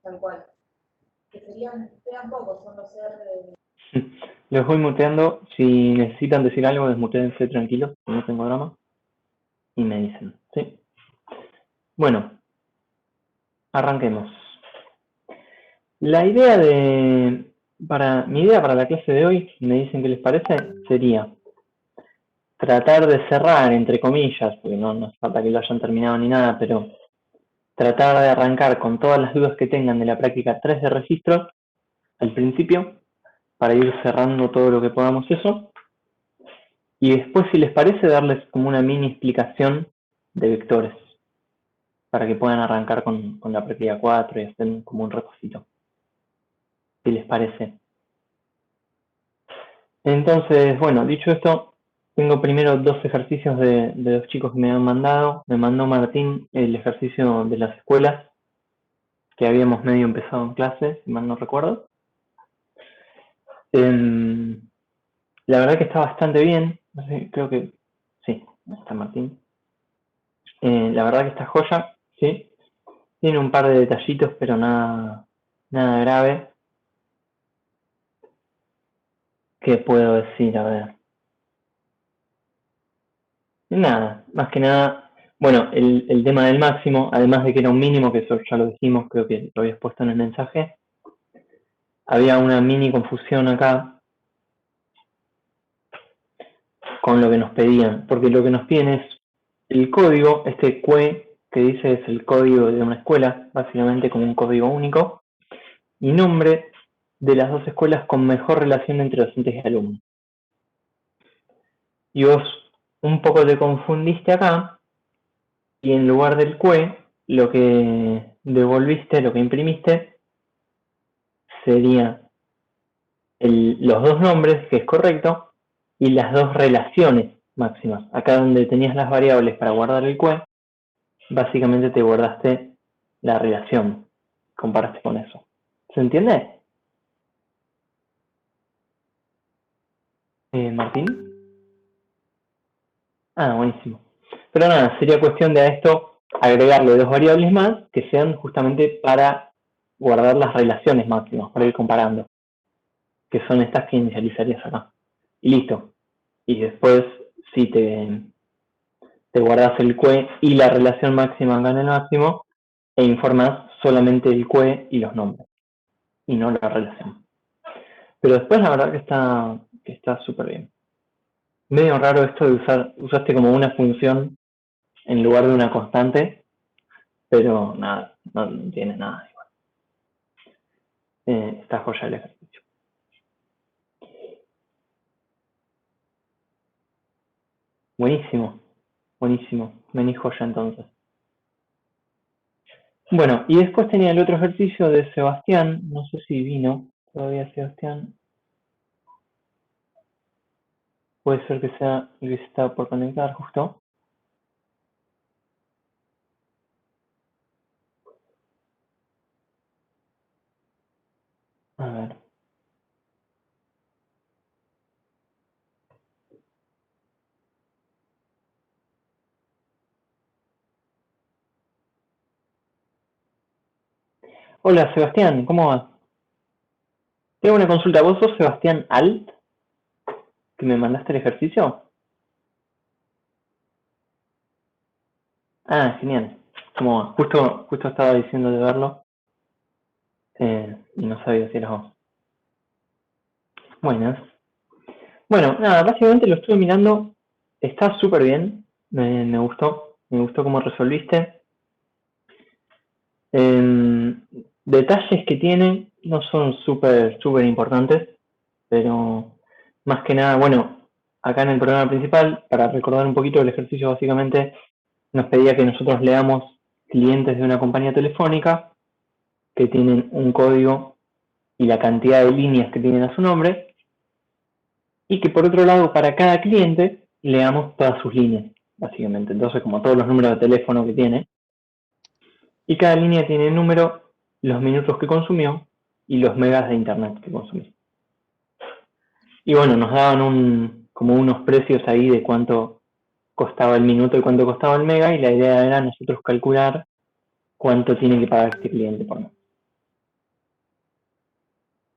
tal cual. Que sean pocos, son los R. Los voy muteando. Si necesitan decir algo, desmutéense tranquilos, no tengo drama. Y me dicen, ¿sí? Bueno, arranquemos. Mi idea para la clase de hoy, me dicen qué les parece, sería tratar de cerrar, entre comillas, porque no hace falta que lo hayan terminado ni nada, pero tratar de arrancar con todas las dudas que tengan de la práctica 3 de registros al principio, para ir cerrando todo lo que podamos eso. Y después, si les parece, darles como una mini explicación de vectores, para que puedan arrancar con la práctica 4 y hacer como un repasito. Si les parece. Entonces, bueno, dicho esto, tengo primero 2 ejercicios de los chicos que me han mandado. Me mandó Martín el ejercicio de las escuelas, que habíamos medio empezado en clase, si mal no recuerdo. La verdad que está bastante bien. No sé, creo que sí, está Martín. La verdad que está joya, sí. Tiene un par de detallitos, pero nada grave. ¿Qué puedo decir? A ver. Nada, más que nada, bueno, el tema del máximo, además de que era un mínimo, que eso ya lo dijimos, creo que lo habías puesto en el mensaje, había una mini confusión acá con lo que nos pedían, porque lo que nos piden es el código, este QUE que dice es el código de una escuela, básicamente como un código único, y nombre de las 2 escuelas con mejor relación entre docentes y alumnos. Y vos un poco te confundiste acá, y en lugar del QUE, lo que devolviste, lo que imprimiste, sería los 2 nombres, que es correcto, y las 2 relaciones máximas. Acá donde tenías las variables para guardar el QUE, básicamente te guardaste la relación, comparaste con eso. ¿Se entiende? ¿Martín? Buenísimo. Pero nada, sería cuestión de a esto agregarle 2 variables más que sean justamente para guardar las relaciones máximas, para ir comparando, que son estas que inicializarías acá. Y listo. Y después, si te guardas el QUE y la relación máxima acá en el máximo, e informas solamente el QUE y los nombres, y no la relación. Pero después la verdad que está súper bien. Medio raro esto de usaste como una función en lugar de una constante, pero nada, no tiene nada igual. Está joya el ejercicio. Buenísimo, buenísimo. Vení joya entonces. Bueno, y después tenía el otro ejercicio de Sebastián, no sé si vino todavía Sebastián. Puede ser que sea el que se está por conectar justo. A ver. Hola Sebastián, ¿cómo vas? Tengo una consulta. ¿Vos sos Sebastián Alt? ¿Que me mandaste el ejercicio? Genial. ¿Cómo va? Justo estaba diciendo de verlo. Y no sabía si eras vos. Buenas. Bueno, nada, básicamente lo estuve mirando. Está súper bien. Me gustó. Me gustó cómo resolviste. Detalles que tiene no son súper importantes, pero más que nada, bueno, acá en el programa principal, para recordar un poquito el ejercicio, básicamente nos pedía que nosotros leamos clientes de una compañía telefónica que tienen un código y la cantidad de líneas que tienen a su nombre, y que por otro lado para cada cliente leamos todas sus líneas, básicamente. Entonces, como todos los números de teléfono que tiene, y cada línea tiene el número, los minutos que consumió y los megas de internet que consumió. Y bueno, nos daban como unos precios ahí de cuánto costaba el minuto y cuánto costaba el mega, y la idea era nosotros calcular cuánto tiene que pagar este cliente por mes.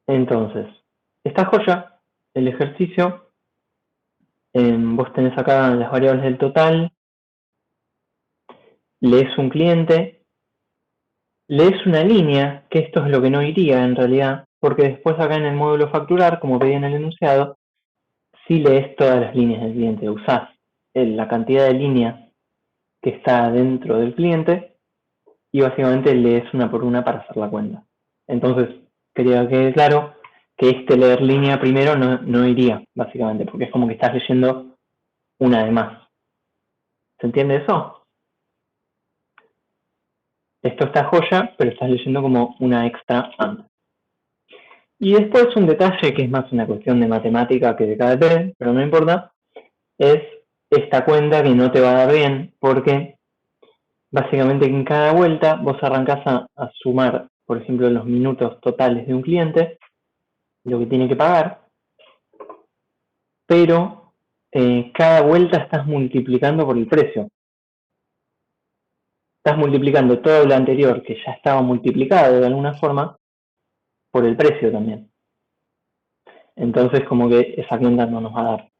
Entonces, esta joya, el ejercicio, vos tenés acá las variables del total, lees un cliente, lees una línea, que esto es lo que no iría en realidad, porque después acá en el módulo facturar, como pedí en el enunciado, sí lees todas las líneas del cliente, usás la cantidad de líneas que está dentro del cliente y básicamente lees una por una para hacer la cuenta. Entonces, quería que quede claro que este leer línea primero no iría, básicamente, porque es como que estás leyendo una de más. ¿Se entiende eso? Esto está joya, pero estás leyendo como una extra antes. Y después un detalle que es más una cuestión de matemática que de KDP, pero no importa, es esta cuenta que no te va a dar bien, porque básicamente en cada vuelta vos arrancás a sumar, por ejemplo, los minutos totales de un cliente, lo que tiene que pagar, pero cada vuelta estás multiplicando por el precio. Estás multiplicando todo lo anterior, que ya estaba multiplicado de alguna forma, por el precio también. Entonces, como que esa cuenta no nos va a dar.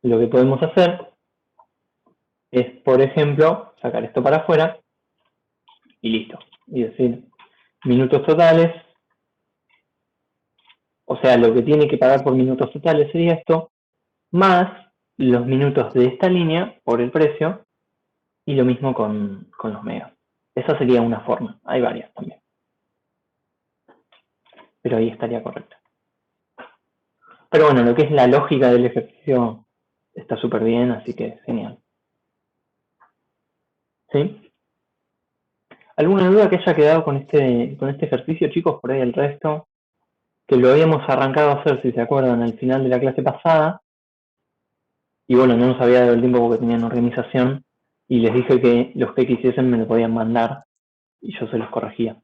Lo que podemos hacer es, por ejemplo, sacar esto para afuera y listo. Y decir, minutos totales, o sea, lo que tiene que pagar por minutos totales sería esto, más los minutos de esta línea por el precio, y lo mismo con los megas. Esa sería una forma, hay varias también. Pero ahí estaría correcto. Pero bueno, lo que es la lógica del ejercicio está súper bien, así que genial. ¿Sí? ¿Alguna duda que haya quedado con este ejercicio, chicos? Por ahí el resto, que lo habíamos arrancado a hacer, si se acuerdan, al final de la clase pasada. Y bueno, no nos había dado el tiempo porque tenían organización. Y les dije que los que quisiesen me lo podían mandar y yo se los corregía.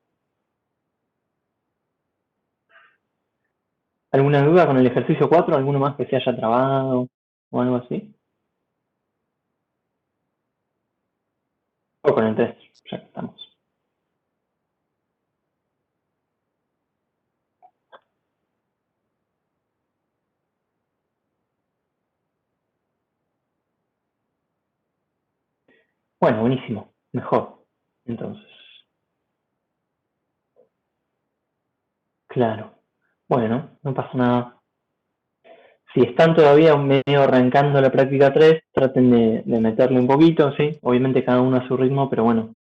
¿Alguna duda con el ejercicio 4? ¿Alguno más que se haya trabado o algo así? O con el 3, ya que estamos. Bueno, buenísimo. Mejor. Entonces, claro. Bueno, no pasa nada. Si están todavía medio arrancando la práctica 3, traten de meterle un poquito, ¿sí? Obviamente cada uno a su ritmo, pero bueno,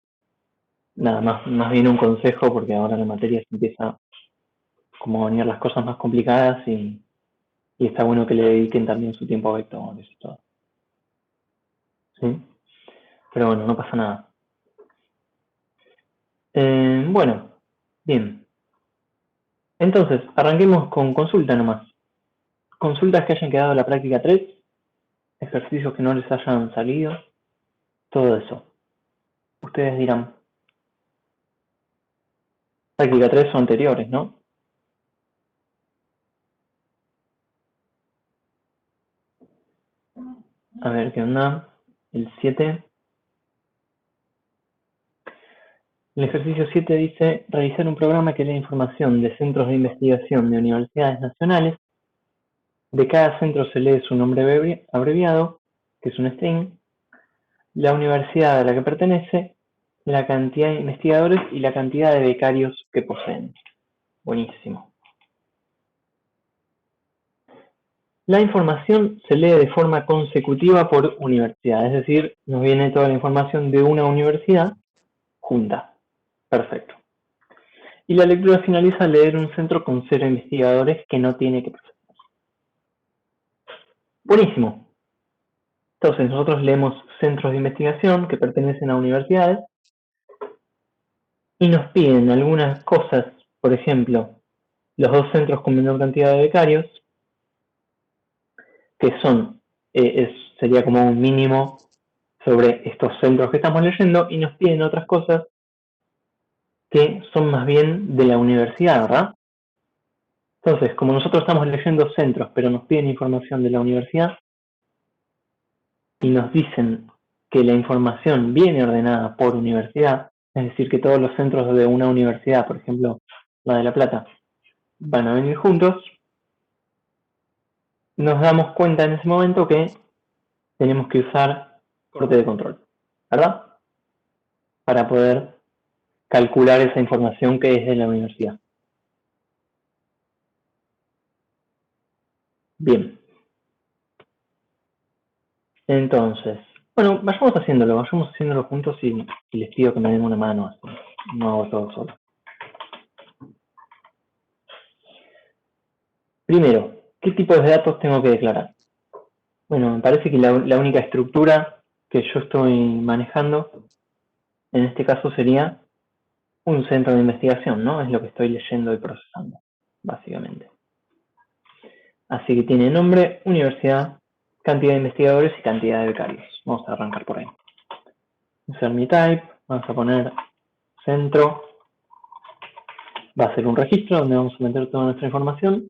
nada más bien un consejo porque ahora la materia se empieza como a venir las cosas más complicadas y está bueno que le dediquen también su tiempo a vectores y todo. ¿Sí? Pero bueno, no pasa nada. Bueno, bien. Entonces, arranquemos con consulta nomás. Consultas que hayan quedado en la práctica 3, ejercicios que no les hayan salido, todo eso. Ustedes dirán, práctica 3 son anteriores, ¿no? A ver qué onda. El 7. El ejercicio 7 dice realizar un programa que lea información de centros de investigación de universidades nacionales. De cada centro se lee su nombre abreviado, que es un string, la universidad a la que pertenece, la cantidad de investigadores y la cantidad de becarios que poseen. Buenísimo. La información se lee de forma consecutiva por universidad, es decir, nos viene toda la información de una universidad junta. Perfecto. Y la lectura finaliza al leer un centro con 0 investigadores que no tiene que procesar. Buenísimo. Entonces nosotros leemos centros de investigación que pertenecen a universidades y nos piden algunas cosas, por ejemplo, los 2 centros con menor cantidad de becarios, que son, sería como un mínimo sobre estos centros que estamos leyendo, y nos piden otras cosas que son más bien de la universidad, ¿verdad? Entonces, como nosotros estamos leyendo centros, pero nos piden información de la universidad, y nos dicen que la información viene ordenada por universidad, es decir, que todos los centros de una universidad, por ejemplo, la de La Plata, van a venir juntos, nos damos cuenta en ese momento que tenemos que usar corte de control, ¿verdad? Para poder calcular esa información que es de la universidad. Bien. Entonces, bueno, vayamos haciéndolo juntos y les pido que me den una mano, así no hago todo solo. Primero, ¿qué tipos de datos tengo que declarar? Bueno, me parece que la única estructura que yo estoy manejando, en este caso sería un centro de investigación, ¿no? Es lo que estoy leyendo y procesando, básicamente. Así que tiene nombre, universidad, cantidad de investigadores y cantidad de becarios. Vamos a arrancar por ahí. Usar mi type, vamos a poner centro, va a ser un registro donde vamos a meter toda nuestra información.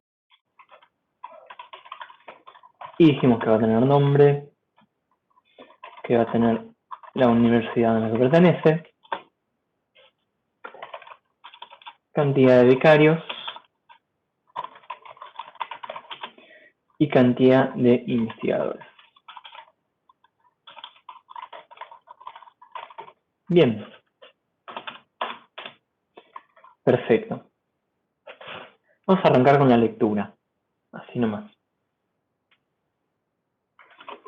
Y dijimos que va a tener nombre, que va a tener la universidad a la que pertenece, cantidad de becarios y cantidad de investigadores. Bien. Perfecto. Vamos a arrancar con la lectura, así nomás.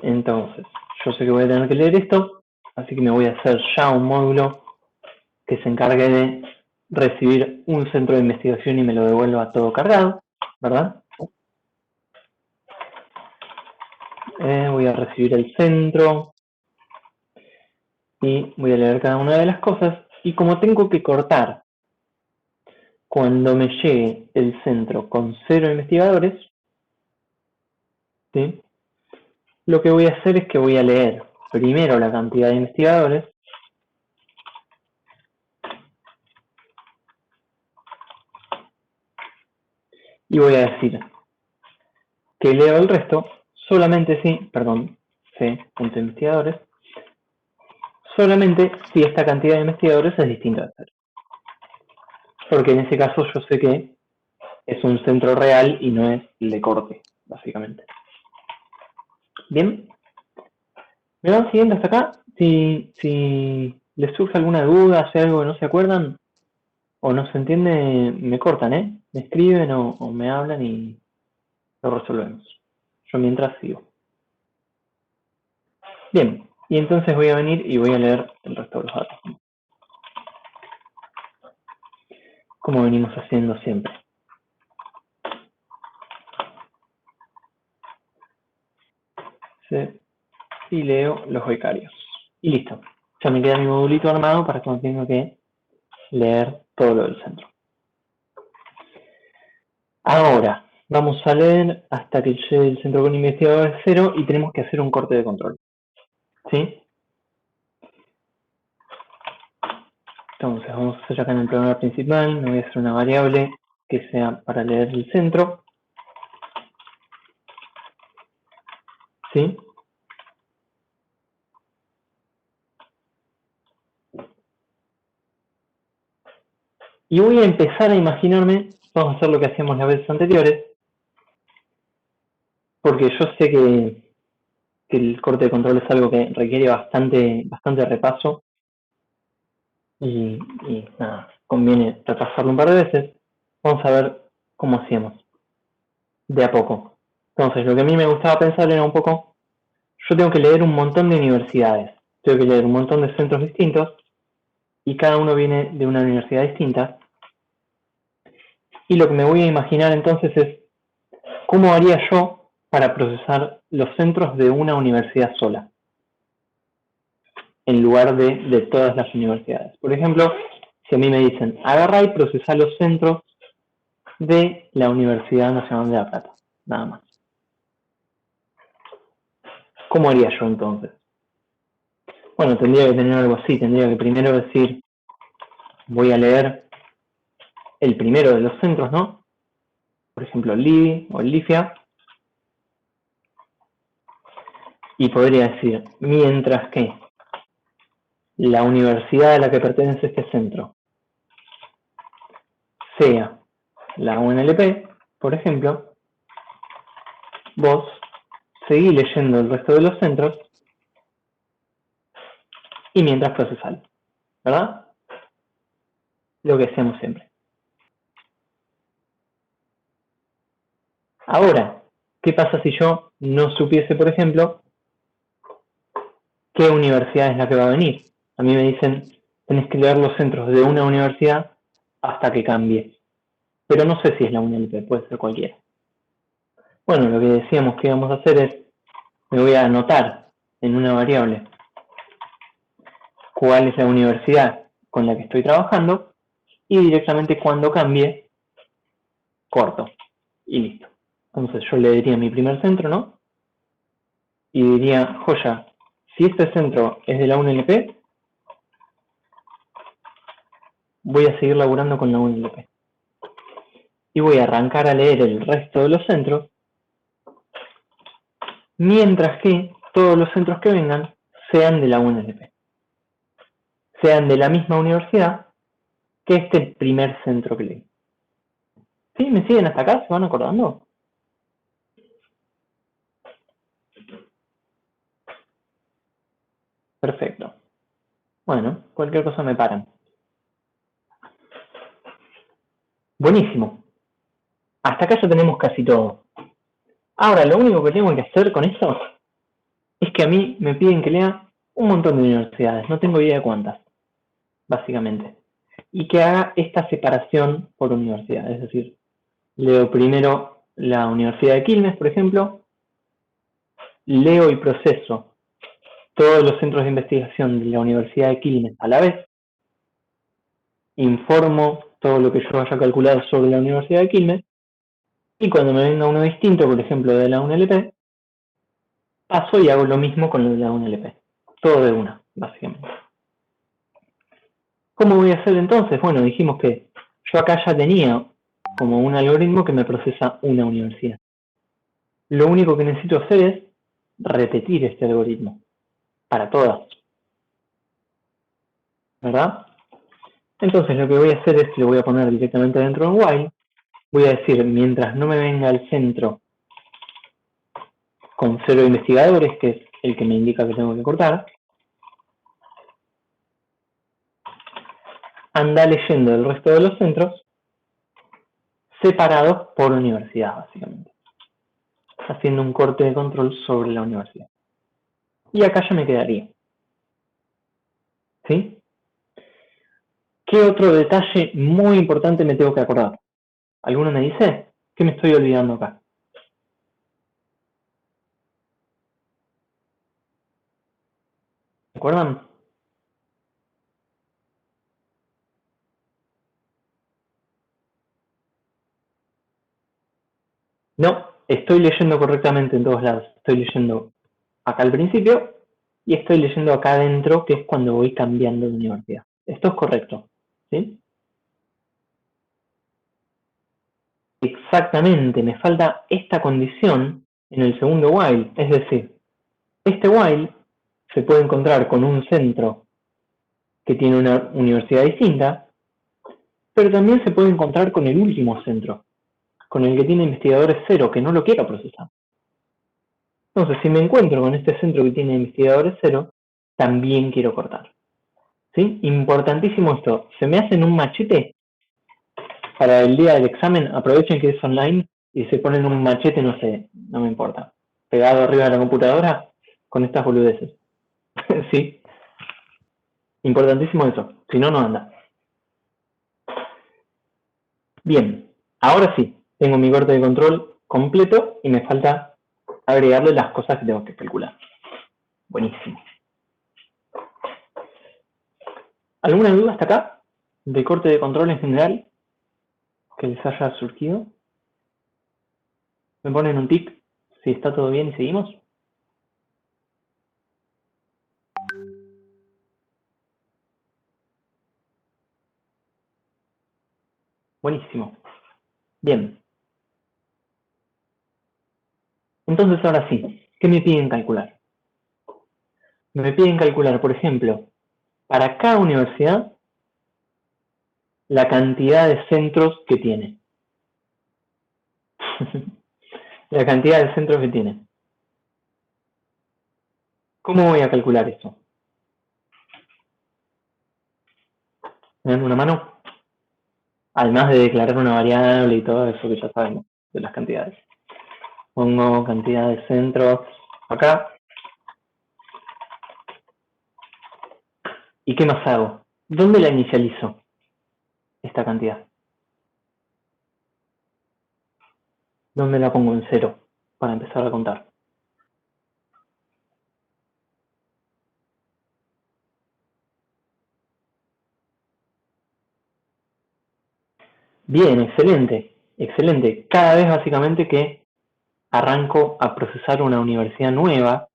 Entonces, yo sé que voy a tener que leer esto, así que me voy a hacer ya un módulo que se encargue de recibir un centro de investigación y me lo devuelva todo cargado, ¿verdad? Voy a recibir el centro y voy a leer cada una de las cosas. Y como tengo que cortar cuando me llegue el centro con 0 investigadores, ¿sí? Lo que voy a hacer es que voy a leer primero la cantidad de investigadores y voy a decir que leo el resto solamente si, c.investigadores, solamente si esta cantidad de investigadores es distinta de 0. Porque en ese caso yo sé que es un centro real y no es el de corte, básicamente. Bien. ¿Me van siguiendo hasta acá? Si les surge alguna duda, si hay algo que no se acuerdan o no se entiende, me cortan, ¿eh? Me escriben o me hablan y lo resolvemos. Yo mientras sigo. Bien, y entonces voy a venir y voy a leer el resto de los datos, como venimos haciendo siempre. Sí. Y leo los becarios. Y listo. Ya me queda mi modulito armado para cuando tenga que leer todo lo del centro. Ahora, vamos a leer hasta que llegue el centro con investigadores 0 y tenemos que hacer un corte de control. ¿Sí? Entonces, vamos a hacer acá en el programa principal, me voy a hacer una variable que sea para leer el centro. ¿Sí? Y voy a empezar a imaginarme, vamos a hacer lo que hacíamos las veces anteriores, porque yo sé que el corte de control es algo que requiere bastante repaso y nada, conviene repasarlo un par de veces. Vamos a ver cómo hacíamos, de a poco. Entonces, lo que a mí me gustaba pensar era un poco, yo tengo que leer un montón de universidades, tengo que leer un montón de centros distintos y cada uno viene de una universidad distinta. Y lo que me voy a imaginar entonces es, ¿cómo haría yo para procesar los centros de una universidad sola? En lugar de todas las universidades. Por ejemplo, si a mí me dicen, agarra y procesa los centros de la Universidad Nacional de La Plata, nada más. ¿Cómo haría yo entonces? Bueno, tendría que tener algo así, tendría que primero decir, voy a leer el primero de los centros, ¿no? Por ejemplo, el LIBI o el LIFIA. Y podría decir, mientras que la universidad a la que pertenece este centro sea la UNLP, por ejemplo, vos seguís leyendo el resto de los centros y mientras procesás, ¿verdad? Lo que hacemos siempre. Ahora, ¿qué pasa si yo no supiese, por ejemplo, qué universidad es la que va a venir? A mí me dicen, tenés que leer los centros de una universidad hasta que cambie. Pero no sé si es la UNLP, puede ser cualquiera. Bueno, lo que decíamos que íbamos a hacer es, me voy a anotar en una variable cuál es la universidad con la que estoy trabajando y directamente cuando cambie, corto y listo. Entonces yo le diría mi primer centro, ¿no? Y diría, joya, si este centro es de la UNLP, voy a seguir laburando con la UNLP. Y voy a arrancar a leer el resto de los centros, mientras que todos los centros que vengan sean de la UNLP. Sean de la misma universidad que este primer centro que leí. ¿Sí? ¿Me siguen hasta acá? ¿Se van acordando? Perfecto. Bueno, cualquier cosa me paran. Buenísimo. Hasta acá ya tenemos casi todo. Ahora, lo único que tengo que hacer con esto es que a mí me piden que lea un montón de universidades, no tengo idea de cuántas, básicamente. Y que haga esta separación por universidad, es decir, leo primero la Universidad de Quilmes, por ejemplo, leo y proceso todos los centros de investigación de la Universidad de Quilmes a la vez, informo todo lo que yo haya calculado sobre la Universidad de Quilmes, y cuando me venga uno distinto, por ejemplo de la UNLP, paso y hago lo mismo con lo de la UNLP. Todo de una, básicamente. ¿Cómo voy a hacer entonces? Bueno, dijimos que yo acá ya tenía como un algoritmo que me procesa una universidad. Lo único que necesito hacer es repetir este algoritmo para todas, ¿verdad? Entonces lo que voy a hacer es que lo voy a poner directamente dentro de while. Voy a decir, mientras no me venga el centro con 0 investigadores, que es el que me indica que tengo que cortar, anda leyendo el resto de los centros separados por universidad, básicamente. Haciendo un corte de control sobre la universidad. Y acá ya me quedaría. ¿Sí? ¿Qué otro detalle muy importante me tengo que acordar? ¿Alguno me dice? ¿Qué me estoy olvidando acá? ¿Se acuerdan? No, estoy leyendo correctamente en todos lados. Estoy leyendo acá al principio y estoy leyendo acá adentro, que es cuando voy cambiando de universidad. Esto es correcto, ¿sí? Exactamente, me falta esta condición en el segundo while, es decir, este while se puede encontrar con un centro que tiene una universidad distinta, pero también se puede encontrar con el último centro, con el que tiene investigadores 0, que no lo quiero procesar. Entonces, si me encuentro con este centro que tiene investigadores 0, también quiero cortar. ¿Sí? Importantísimo esto. Se me hacen un machete para el día del examen, aprovechen que es online y se ponen un machete, no sé, no me importa, pegado arriba de la computadora con estas boludeces. Sí, importantísimo eso, si no, no anda. Bien, ahora sí, tengo mi corte de control completo y me falta agregarle las cosas que tengo que calcular. Buenísimo. ¿Alguna duda hasta acá de corte de control en general que les haya surgido? ¿Me ponen un tic si está todo bien y seguimos? Buenísimo. Bien. Entonces ahora sí, ¿qué me piden calcular? Me piden calcular, por ejemplo, para cada universidad, la cantidad de centros que tiene. La cantidad de centros que tiene. ¿Cómo voy a calcular esto? ¿Me dan una mano? Además de declarar una variable y todo eso que ya sabemos de las cantidades. Pongo cantidad de centros acá. ¿Y qué más hago? ¿Dónde la inicializo esta cantidad? ¿Dónde la pongo en cero para empezar a contar? Bien, excelente, excelente. Cada vez básicamente que arranco a procesar una universidad nueva,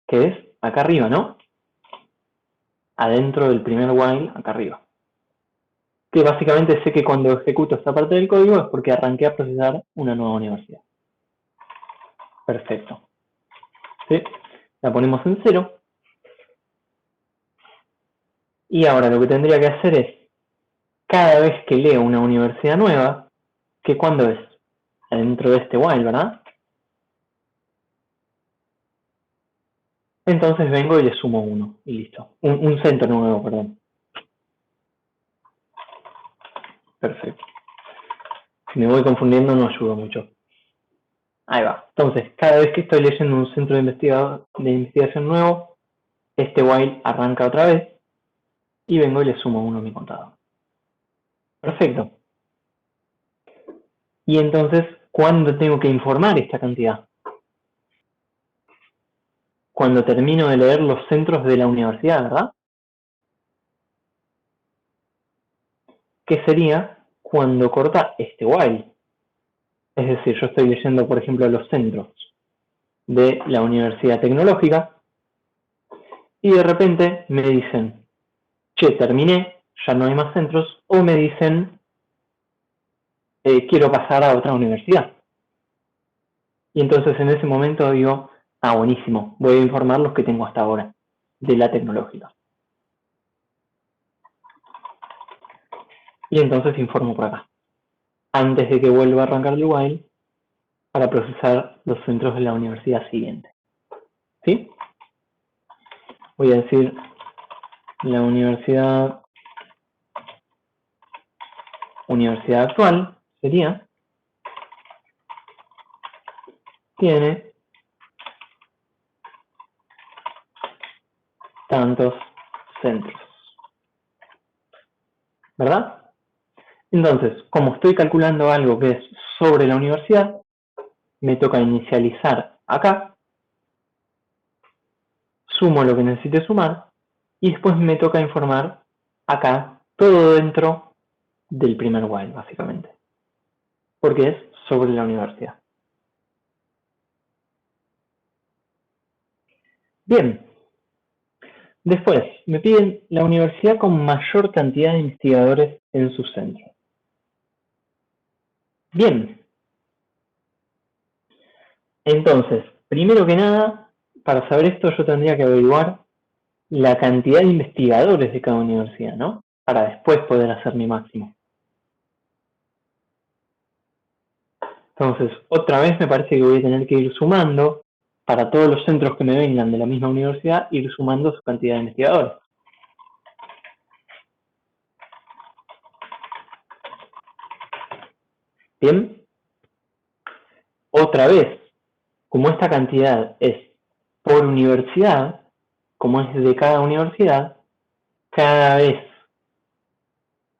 que es acá arriba, ¿no? Adentro del primer while, acá arriba. Que básicamente sé que cuando ejecuto esta parte del código es porque arranqué a procesar una nueva universidad. Perfecto. ¿Sí? La ponemos en cero. Y ahora lo que tendría que hacer es, cada vez que leo una universidad nueva, que cuando es dentro de este while, ¿verdad? Entonces vengo y le sumo 1 y listo. Un centro nuevo, perdón. Perfecto. Si me voy confundiendo no ayuda mucho. Ahí va. Entonces, cada vez que estoy leyendo un centro de investigación nuevo, este while arranca otra vez y vengo y le sumo 1 a mi contador. Perfecto. Y entonces, ¿cuándo tengo que informar esta cantidad? Cuando termino de leer los centros de la universidad, ¿verdad? Que sería cuando corta este while. Es decir, yo estoy leyendo, por ejemplo, los centros de la Universidad Tecnológica y de repente me dicen, che, terminé, ya no hay más centros, o me dicen, quiero pasar a otra universidad. Y entonces en ese momento digo, ah, buenísimo, voy a informar los que tengo hasta ahora de la tecnológica. Y entonces informo por acá, antes de que vuelva a arrancar el while para procesar los centros de la universidad siguiente. ¿Sí? Voy a decir la universidad actual sería, tiene tantos centros, ¿verdad? Entonces, como estoy calculando algo que es sobre la universidad, me toca inicializar acá, sumo lo que necesite sumar, y después me toca informar acá, todo dentro del primer while, básicamente, porque es sobre la universidad. Bien, después me piden la universidad con mayor cantidad de investigadores en su centro. Bien, entonces, primero que nada, para saber esto yo tendría que averiguar la cantidad de investigadores de cada universidad, ¿no? Para después poder hacer mi máximo. Entonces, otra vez me parece que voy a tener que ir sumando, para todos los centros que me vengan de la misma universidad, ir sumando su cantidad de investigadores. Bien, otra vez, como esta cantidad es por universidad, como es de cada universidad, cada vez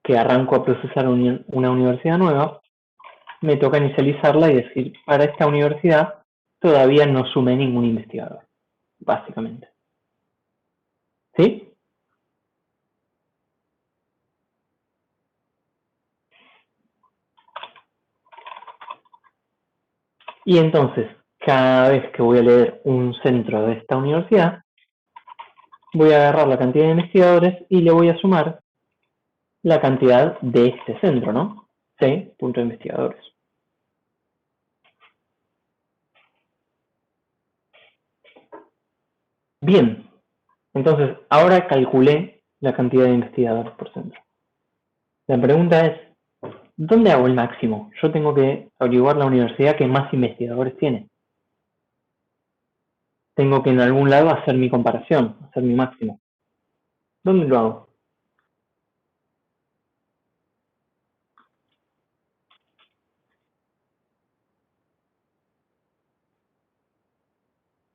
que arranco a procesar una universidad nueva, me toca inicializarla y decir, para esta universidad todavía no sumé ningún investigador, básicamente. ¿Sí? Y entonces, cada vez que voy a leer un centro de esta universidad, voy a agarrar la cantidad de investigadores y le voy a sumar la cantidad de este centro, ¿no? C, punto de investigadores. Bien, entonces ahora calculé la cantidad de investigadores por centro. La pregunta es, ¿dónde hago el máximo? Yo tengo que averiguar la universidad que más investigadores tiene. Tengo que en algún lado hacer mi comparación, hacer mi máximo. ¿Dónde lo hago?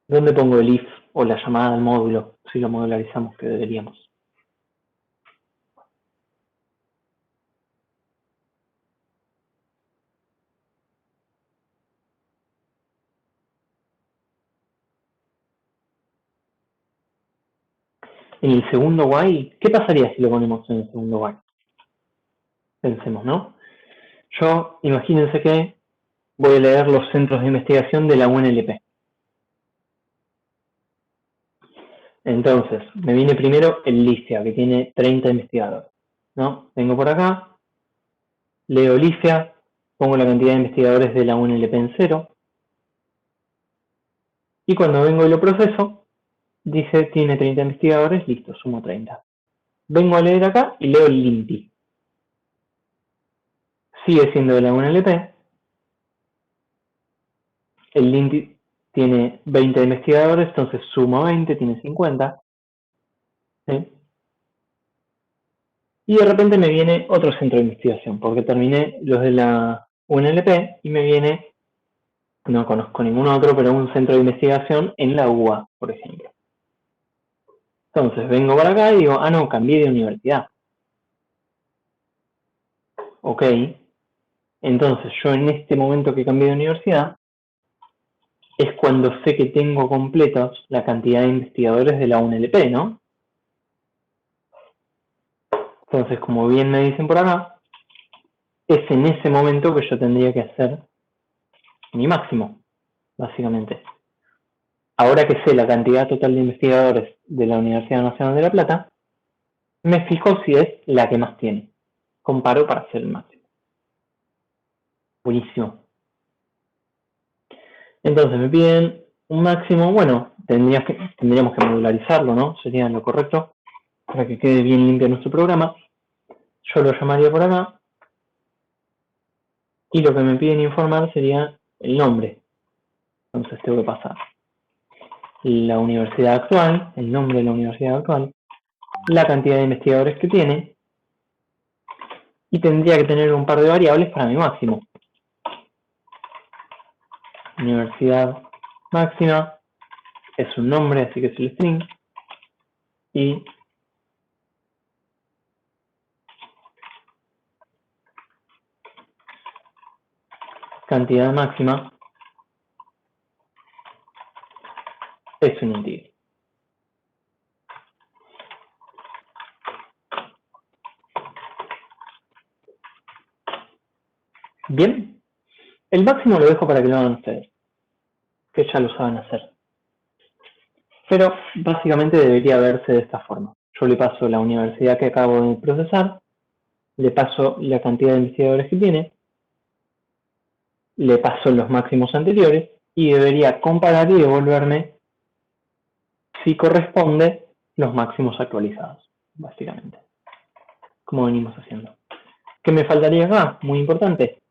¿Dónde pongo el if o la llamada al módulo si lo modularizamos que deberíamos? En el segundo while, ¿qué pasaría si lo ponemos en el segundo while? Pensemos, ¿no? Yo, imagínense que voy a leer los centros de investigación de la UNLP. Entonces, me viene primero el LICEA, que tiene 30 investigadores, ¿no? Vengo por acá, leo LICEA, pongo la cantidad de investigadores de la UNLP en 0, y cuando vengo y lo proceso, dice tiene 30 investigadores, listo, sumo 30. Vengo a leer acá y leo el LINPI. Sigue siendo de la UNLP, el LINPI tiene 20 investigadores, entonces sumo 20, tiene 50, ¿sí? Y de repente me viene otro centro de investigación, porque terminé los de la UNLP y me viene, no conozco ningún otro, pero un centro de investigación en la UBA, por ejemplo. Entonces vengo para acá y digo, ah, no, cambié de universidad. Ok. Entonces yo en este momento que cambié de universidad, es cuando sé que tengo completos la cantidad de investigadores de la UNLP, ¿no? Entonces, como bien me dicen por acá, es en ese momento que yo tendría que hacer mi máximo, básicamente. Ahora que sé la cantidad total de investigadores de la Universidad Nacional de La Plata, me fijo si es la que más tiene. Comparo para hacer el máximo. Buenísimo. Entonces me piden un máximo, bueno, tendríamos que modularizarlo, ¿no? Sería lo correcto para que quede bien limpio nuestro programa. Yo lo llamaría por acá y lo que me piden informar sería el nombre. Entonces tengo que pasar la universidad actual, el nombre de la universidad actual, la cantidad de investigadores que tiene y tendría que tener un par de variables para mi máximo. Universidad máxima es un nombre, así que es el string, y cantidad máxima es un integer. Bien, el máximo lo dejo para que lo hagan ustedes, que ya lo saben hacer. Pero básicamente debería verse de esta forma. Yo le paso la universidad que acabo de procesar, le paso la cantidad de investigadores que tiene, le paso los máximos anteriores y debería comparar y devolverme si corresponde los máximos actualizados, básicamente, como venimos haciendo. ¿Qué me faltaría acá? Muy importante.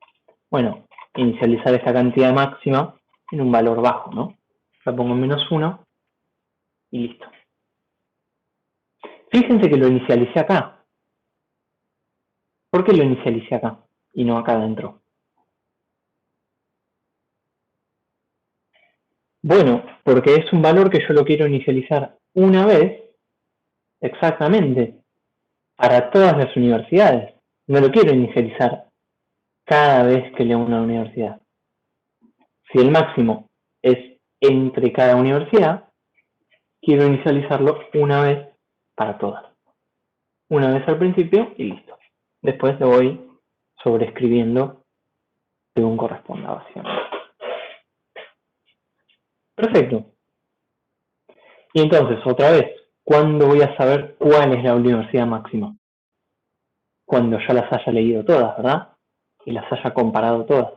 Bueno, inicializar esta cantidad máxima en un valor bajo, ¿no? La pongo en -1 y listo. Fíjense que lo inicialicé acá. ¿Por qué lo inicialicé acá y no acá adentro? Bueno, porque es un valor que yo lo quiero inicializar una vez, exactamente, para todas las universidades. No lo quiero inicializar cada vez que leo una universidad. Si el máximo es entre cada universidad, quiero inicializarlo una vez para todas. Una vez al principio y listo. Después lo voy sobreescribiendo según corresponda, básicamente. Perfecto. Y entonces, otra vez, ¿cuándo voy a saber cuál es la universidad máxima? Cuando ya las haya leído todas, ¿verdad? Y las haya comparado todas.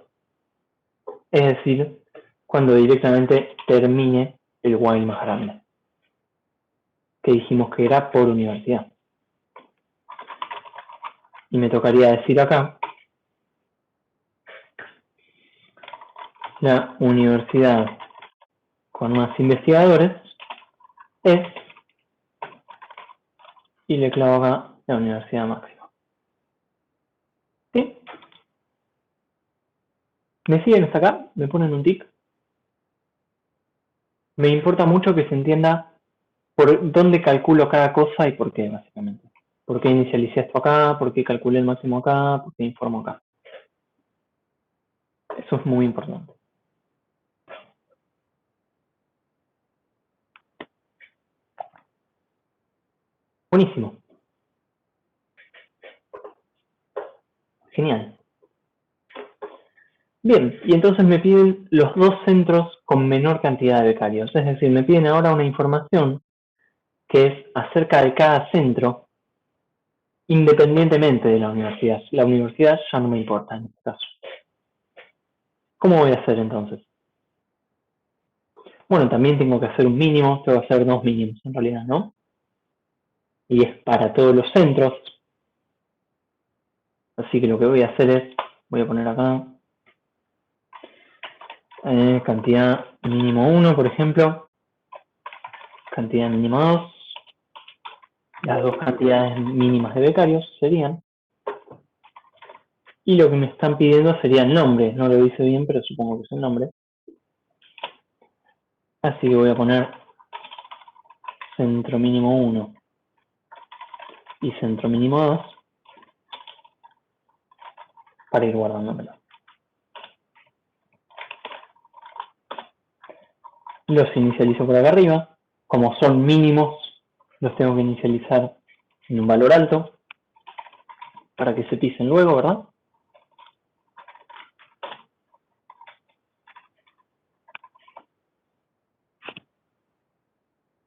Es decir, cuando directamente termine el while más grande, que dijimos que era por universidad. Y me tocaría decir acá la universidad con más investigadores es, y le clavo acá la universidad máxima. ¿Sí? ¿Me siguen hasta acá? ¿Me ponen un tic? Me importa mucho que se entienda por dónde calculo cada cosa y por qué, básicamente. ¿Por qué inicialicé esto acá? ¿Por qué calculé el máximo acá? ¿Por qué informo acá? Eso es muy importante. Buenísimo. Genial. Bien, y entonces me piden los dos centros con menor cantidad de becarios. Es decir, me piden ahora una información que es acerca de cada centro, independientemente de la universidad. La universidad ya no me importa en este caso. ¿Cómo voy a hacer entonces? Bueno, también tengo que hacer un mínimo, tengo que hacer dos mínimos en realidad, ¿no? Y es para todos los centros. Así que lo que voy a hacer es, voy a poner acá, cantidad mínimo 1, por ejemplo, cantidad mínimo 2, las dos cantidades mínimas de becarios serían, y lo que me están pidiendo sería el nombre, no lo dice bien, pero supongo que es el nombre. Así que voy a poner centro mínimo 1 y centro mínimo 2 para ir guardándomelo. Los inicializo por acá arriba. Como son mínimos, los tengo que inicializar en un valor alto para que se pisen luego, ¿verdad?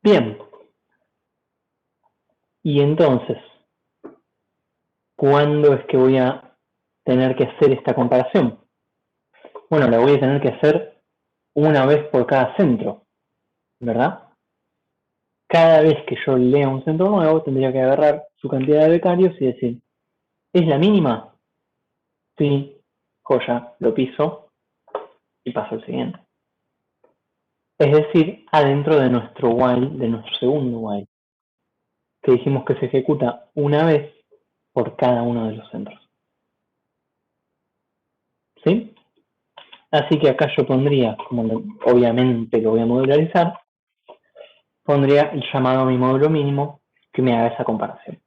Bien. Y entonces, ¿cuándo es que voy a tener que hacer esta comparación? Bueno, la voy a tener que hacer una vez por cada centro, ¿verdad? Cada vez que yo lea un centro nuevo, tendría que agarrar su cantidad de becarios y decir, ¿es la mínima? Sí, joya, lo piso y paso al siguiente. Es decir, adentro de nuestro while, de nuestro segundo while, que dijimos que se ejecuta una vez por cada uno de los centros. ¿Sí? Así que acá yo pondría, como obviamente lo voy a modularizar, pondría el llamado a mi módulo mínimo que me haga esa comparación.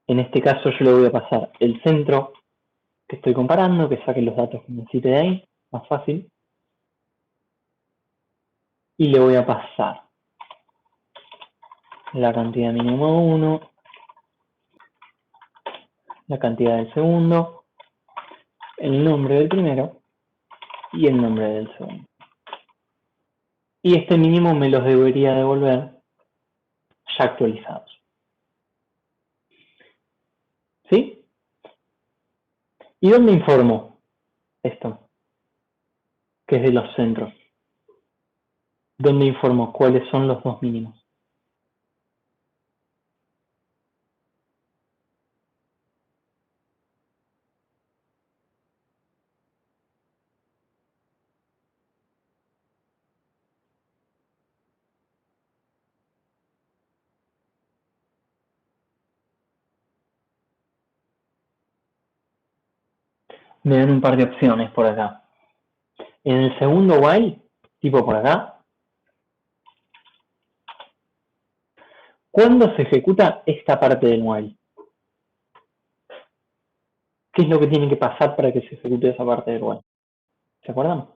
En este caso yo le voy a pasar el centro que estoy comparando, que saque los datos que necesite de ahí, más fácil. Y le voy a pasar la cantidad mínimo 1, la cantidad del segundo, el nombre del primero y el nombre del segundo. Y este mínimo me los debería devolver ya actualizados. ¿Sí? ¿Y dónde informo esto? Que es de los centros. ¿Dónde informo cuáles son los dos mínimos? Me dan un par de opciones por acá. En el segundo while, tipo por acá, ¿cuándo se ejecuta esta parte del while? ¿Qué es lo que tiene que pasar para que se ejecute esa parte del while? ¿Se acuerdan?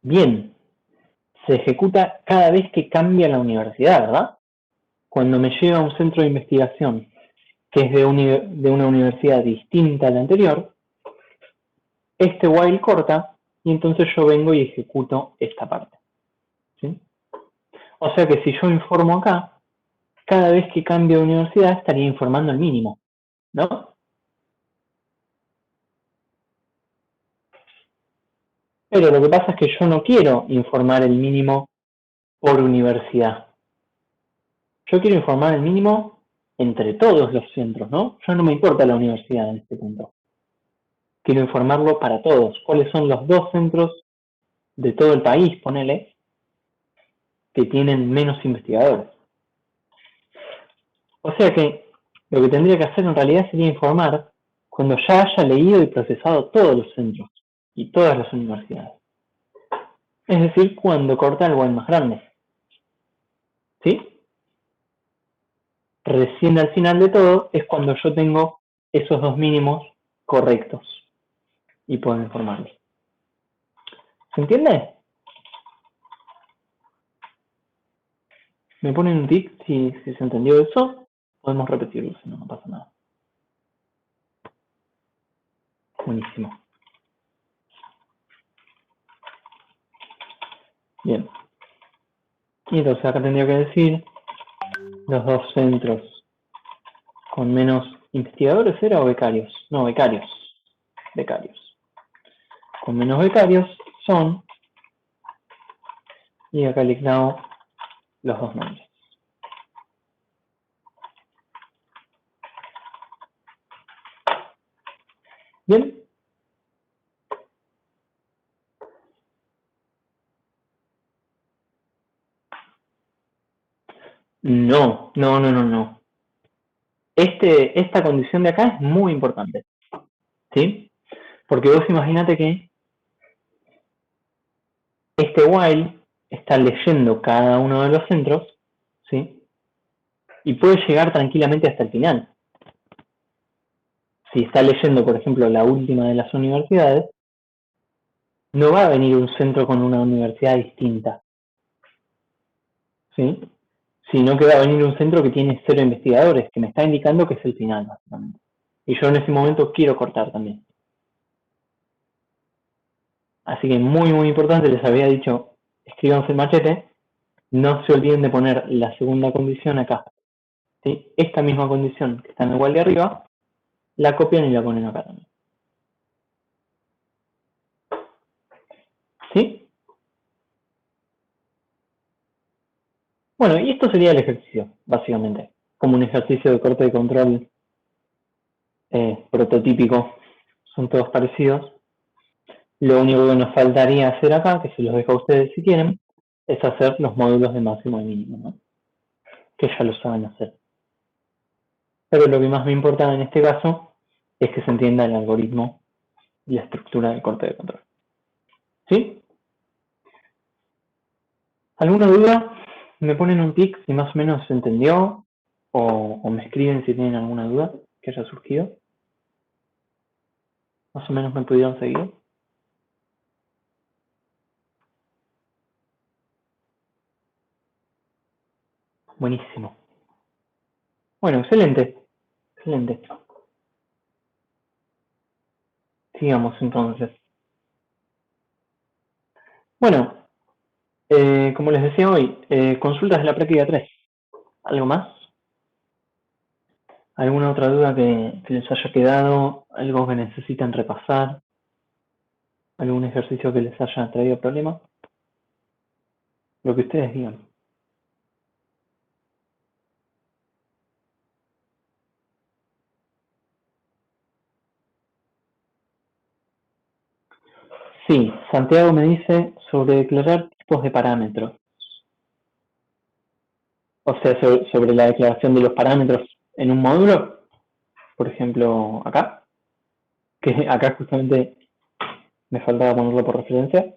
Bien, se ejecuta cada vez que cambia la universidad, ¿verdad? Cuando me llega a un centro de investigación que es de una universidad distinta a la anterior, este while corta y entonces yo vengo y ejecuto esta parte. ¿Sí? O sea que si yo informo acá, cada vez que cambio de universidad estaría informando el mínimo, ¿no? Pero lo que pasa es que yo no quiero informar el mínimo por universidad. Yo quiero informar el mínimo entre todos los centros, ¿no? Ya no me importa la universidad en este punto. Quiero informarlo para todos. ¿Cuáles son los 2 centros de todo el país, ponele, que tienen menos investigadores? O sea que lo que tendría que hacer en realidad sería informar cuando ya haya leído y procesado todos los centros y todas las universidades. Es decir, cuando corta el buen más grande. ¿Sí? Recién al final de todo es cuando yo tengo esos 2 mínimos correctos y puedo informarlos. ¿Se entiende? Me ponen un tic si se entendió eso. Podemos repetirlo, si no, no pasa nada. Buenísimo. Bien. Y entonces acá tendría que decir los 2 centros con menos investigadores, ¿era o becarios? No, becarios. Becarios. Con menos becarios son, y acá le clavo los 2 nombres. Bien. No. Esta condición de acá es muy importante, ¿sí? Porque vos imaginate que este while está leyendo cada uno de los centros, ¿sí? Y puede llegar tranquilamente hasta el final. Si está leyendo, por ejemplo, la última de las universidades, no va a venir un centro con una universidad distinta, ¿sí? Sino que va a venir un centro que tiene 0 investigadores, que me está indicando que es el final, básicamente. Y yo en ese momento quiero cortar también. Así que muy importante, les había dicho, escríbanse el machete, no se olviden de poner la segunda condición acá. ¿Sí? Esta misma condición que está en el while de arriba, la copian y la ponen acá también. ¿Sí? Bueno, y esto sería el ejercicio, básicamente. Como un ejercicio de corte de control prototípico. Son todos parecidos. Lo único que nos faltaría hacer acá, que se los dejo a ustedes si quieren, es hacer los módulos de máximo y mínimo, ¿no? Que ya lo saben hacer. Pero lo que más me importa en este caso es que se entienda el algoritmo y la estructura del corte de control. ¿Sí? ¿Alguna duda? Me ponen un tic si más o menos se entendió o me escriben si tienen alguna duda que haya surgido. Más o menos me pudieron seguir. Buenísimo. Bueno, excelente. Excelente. Sigamos entonces. Bueno, como les decía hoy, consultas de la práctica 3. ¿Algo más? ¿Alguna otra duda que les haya quedado? ¿Algo que necesitan repasar? ¿Algún ejercicio que les haya traído problemas? Lo que ustedes digan. Sí, Santiago me dice sobre declarar tipos de parámetros. O sea, sobre la declaración de los parámetros en un módulo. Por ejemplo, acá. Que acá justamente me faltaba ponerlo por referencia.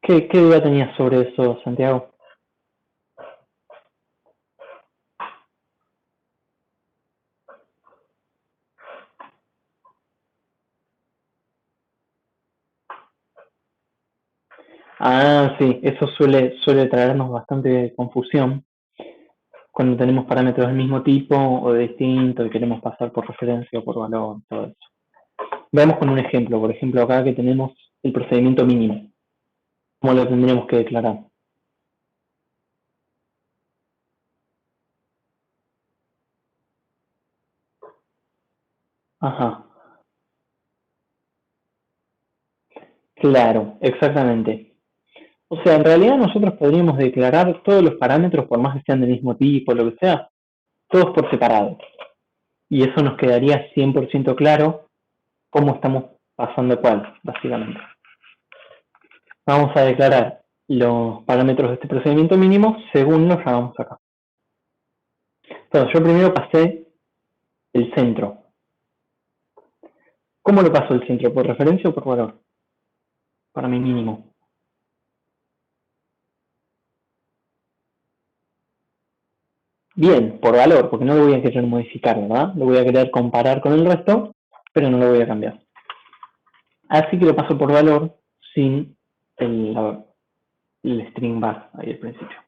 ¿Qué duda tenías sobre eso, Santiago? Ah, sí, eso suele traernos bastante confusión cuando tenemos parámetros del mismo tipo o de distinto y queremos pasar por referencia o por valor, todo eso. Veamos con un ejemplo. Por ejemplo, acá que tenemos el procedimiento mínimo. ¿Cómo lo tendríamos que declarar? Ajá, claro, exactamente. O sea, en realidad nosotros podríamos declarar todos los parámetros, por más que sean del mismo tipo, lo que sea, todos por separado. Y eso nos quedaría 100% claro cómo estamos pasando cuál, básicamente. Vamos a declarar los parámetros de este procedimiento mínimo según los llamamos acá. Entonces, yo primero pasé el centro. ¿Cómo lo paso el centro? ¿Por referencia o por valor? Para mi mínimo. Bien, por valor, porque no lo voy a querer modificar, ¿verdad? Lo voy a querer comparar con el resto, pero no lo voy a cambiar. Así que lo paso por valor sin el string var ahí al principio.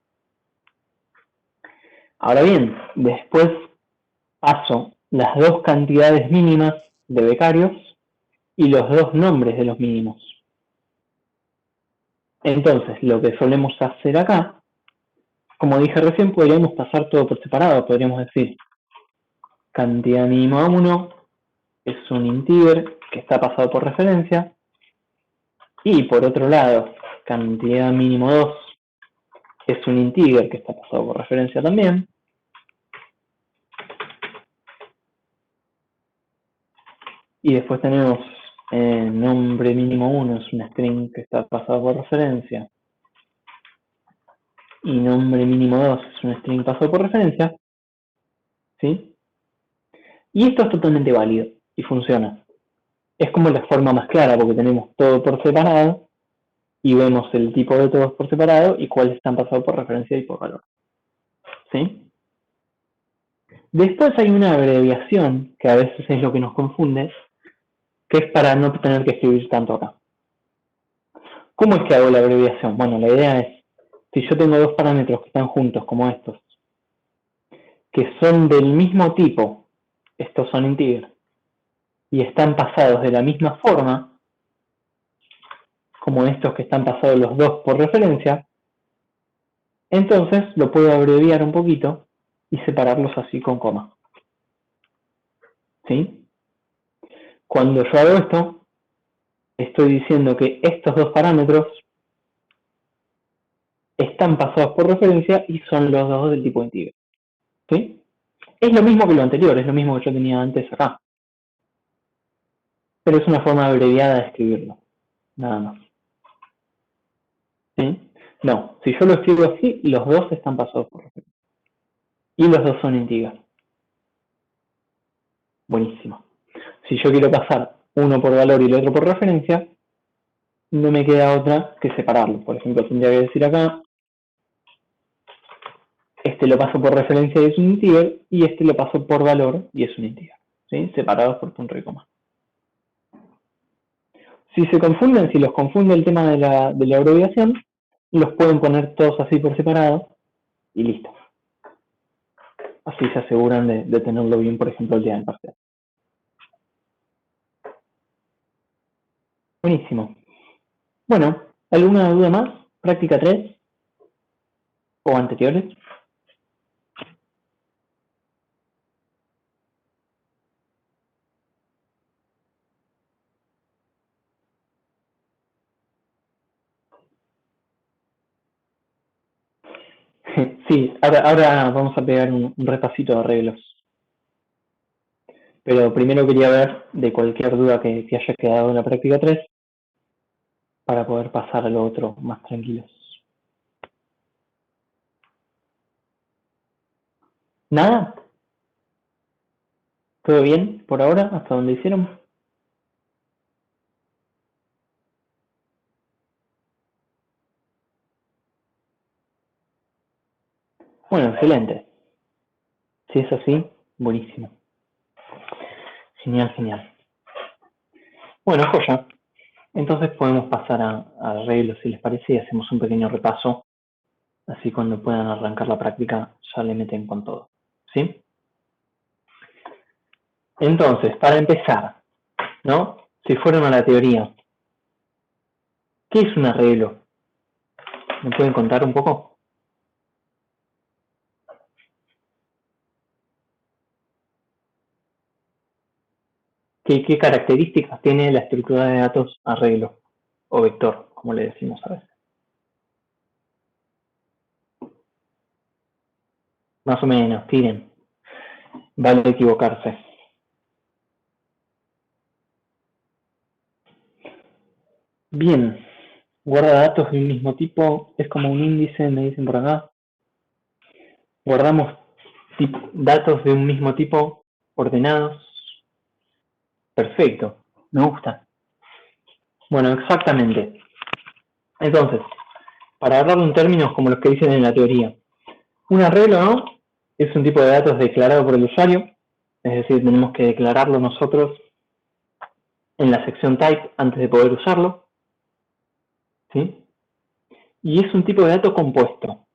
Ahora bien, después paso las dos cantidades mínimas de becarios y los dos nombres de los mínimos. Entonces, lo que solemos hacer acá, como dije recién, podríamos pasar todo por separado. Podríamos decir cantidad mínima 1 es un integer que está pasado por referencia. Y por otro lado, cantidad mínimo 2 es un integer que está pasado por referencia también. Y después tenemos nombre mínimo 1 es un string que está pasado por referencia. Y nombre mínimo 2 es un string pasado por referencia. ¿Sí? Y esto es totalmente válido y funciona. Es como la forma más clara porque tenemos todo por separado y vemos el tipo de todos por separado y cuáles están pasados por referencia y por valor. ¿Sí? Después hay una abreviación que a veces es lo que nos confunde, que es para no tener que escribir tanto acá. ¿Cómo es que hago la abreviación? Bueno, la idea es, si yo tengo dos parámetros que están juntos como estos, que son del mismo tipo, estos son integer, y están pasados de la misma forma, como estos que están pasados los dos por referencia, entonces lo puedo abreviar un poquito y separarlos así con coma. ¿Sí? Cuando yo hago esto, estoy diciendo que estos dos parámetros están pasados por referencia y son los dos del tipo integer. ¿Sí? Es lo mismo que lo anterior, es lo mismo que yo tenía antes acá. Pero es una forma abreviada de escribirlo. Nada más. ¿Sí? No, si yo lo escribo así, los dos están pasados por referencia. Y los dos son integer. Buenísimo. Si yo quiero pasar uno por valor y el otro por referencia, no me queda otra que separarlo. Por ejemplo, tendría que decir acá, este lo paso por referencia y es un integer, y este lo paso por valor y es un integer. ¿Sí? Separados por punto y coma. Si se confunden, si los confunde el tema de la abreviación, los pueden poner todos así por separado y listo. Así se aseguran de tenerlo bien, por ejemplo, el día del parcial. Buenísimo. Bueno, ¿alguna duda más? ¿Práctica 3 o anteriores? Sí, ahora vamos a pegar un repasito de arreglos. Pero primero quería ver de cualquier duda que haya quedado en la práctica 3 para poder pasar a lo otro más tranquilos. ¿Nada? ¿Todo bien por ahora? ¿Hasta donde hicieron? Bueno, excelente. Si es así, buenísimo. Genial, genial. Bueno, joya. Entonces podemos pasar a arreglos, si les parece, y hacemos un pequeño repaso. Así cuando puedan arrancar la práctica ya le meten con todo. ¿Sí? Entonces, para empezar, ¿no? Si fueron a la teoría, ¿qué es un arreglo? ¿Me pueden contar un poco? ¿Qué características tiene la estructura de datos arreglo o vector, como le decimos a veces? Más o menos, tiren. vale equivocarse. Bien, guarda datos de un mismo tipo, es como un índice, me dicen por acá. Guardamos datos de un mismo tipo ordenados. Perfecto, me gusta. Bueno, exactamente. Entonces, para hablarlo en términos como los que dicen en la teoría, un arreglo, ¿no?, es un tipo de datos declarado por el usuario, es decir, tenemos que declararlo nosotros en la sección type antes de poder usarlo, ¿sí? Y es un tipo de dato compuesto,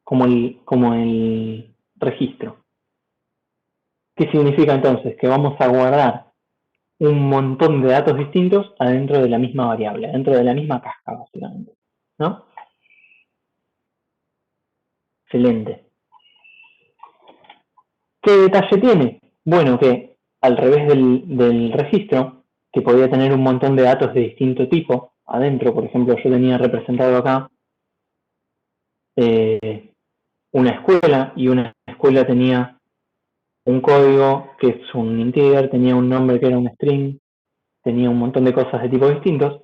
como el registro. ¿Qué significa entonces? Que vamos a guardar un montón de datos distintos adentro de la misma variable, dentro de la misma caja, básicamente, ¿no? Excelente. ¿Qué detalle tiene? Bueno, que al revés del registro, que podía tener un montón de datos de distinto tipo adentro, por ejemplo, yo tenía representado acá una escuela, y una escuela tenía un código que es un integer, tenía un nombre que era un string, tenía un montón de cosas de tipos distintos.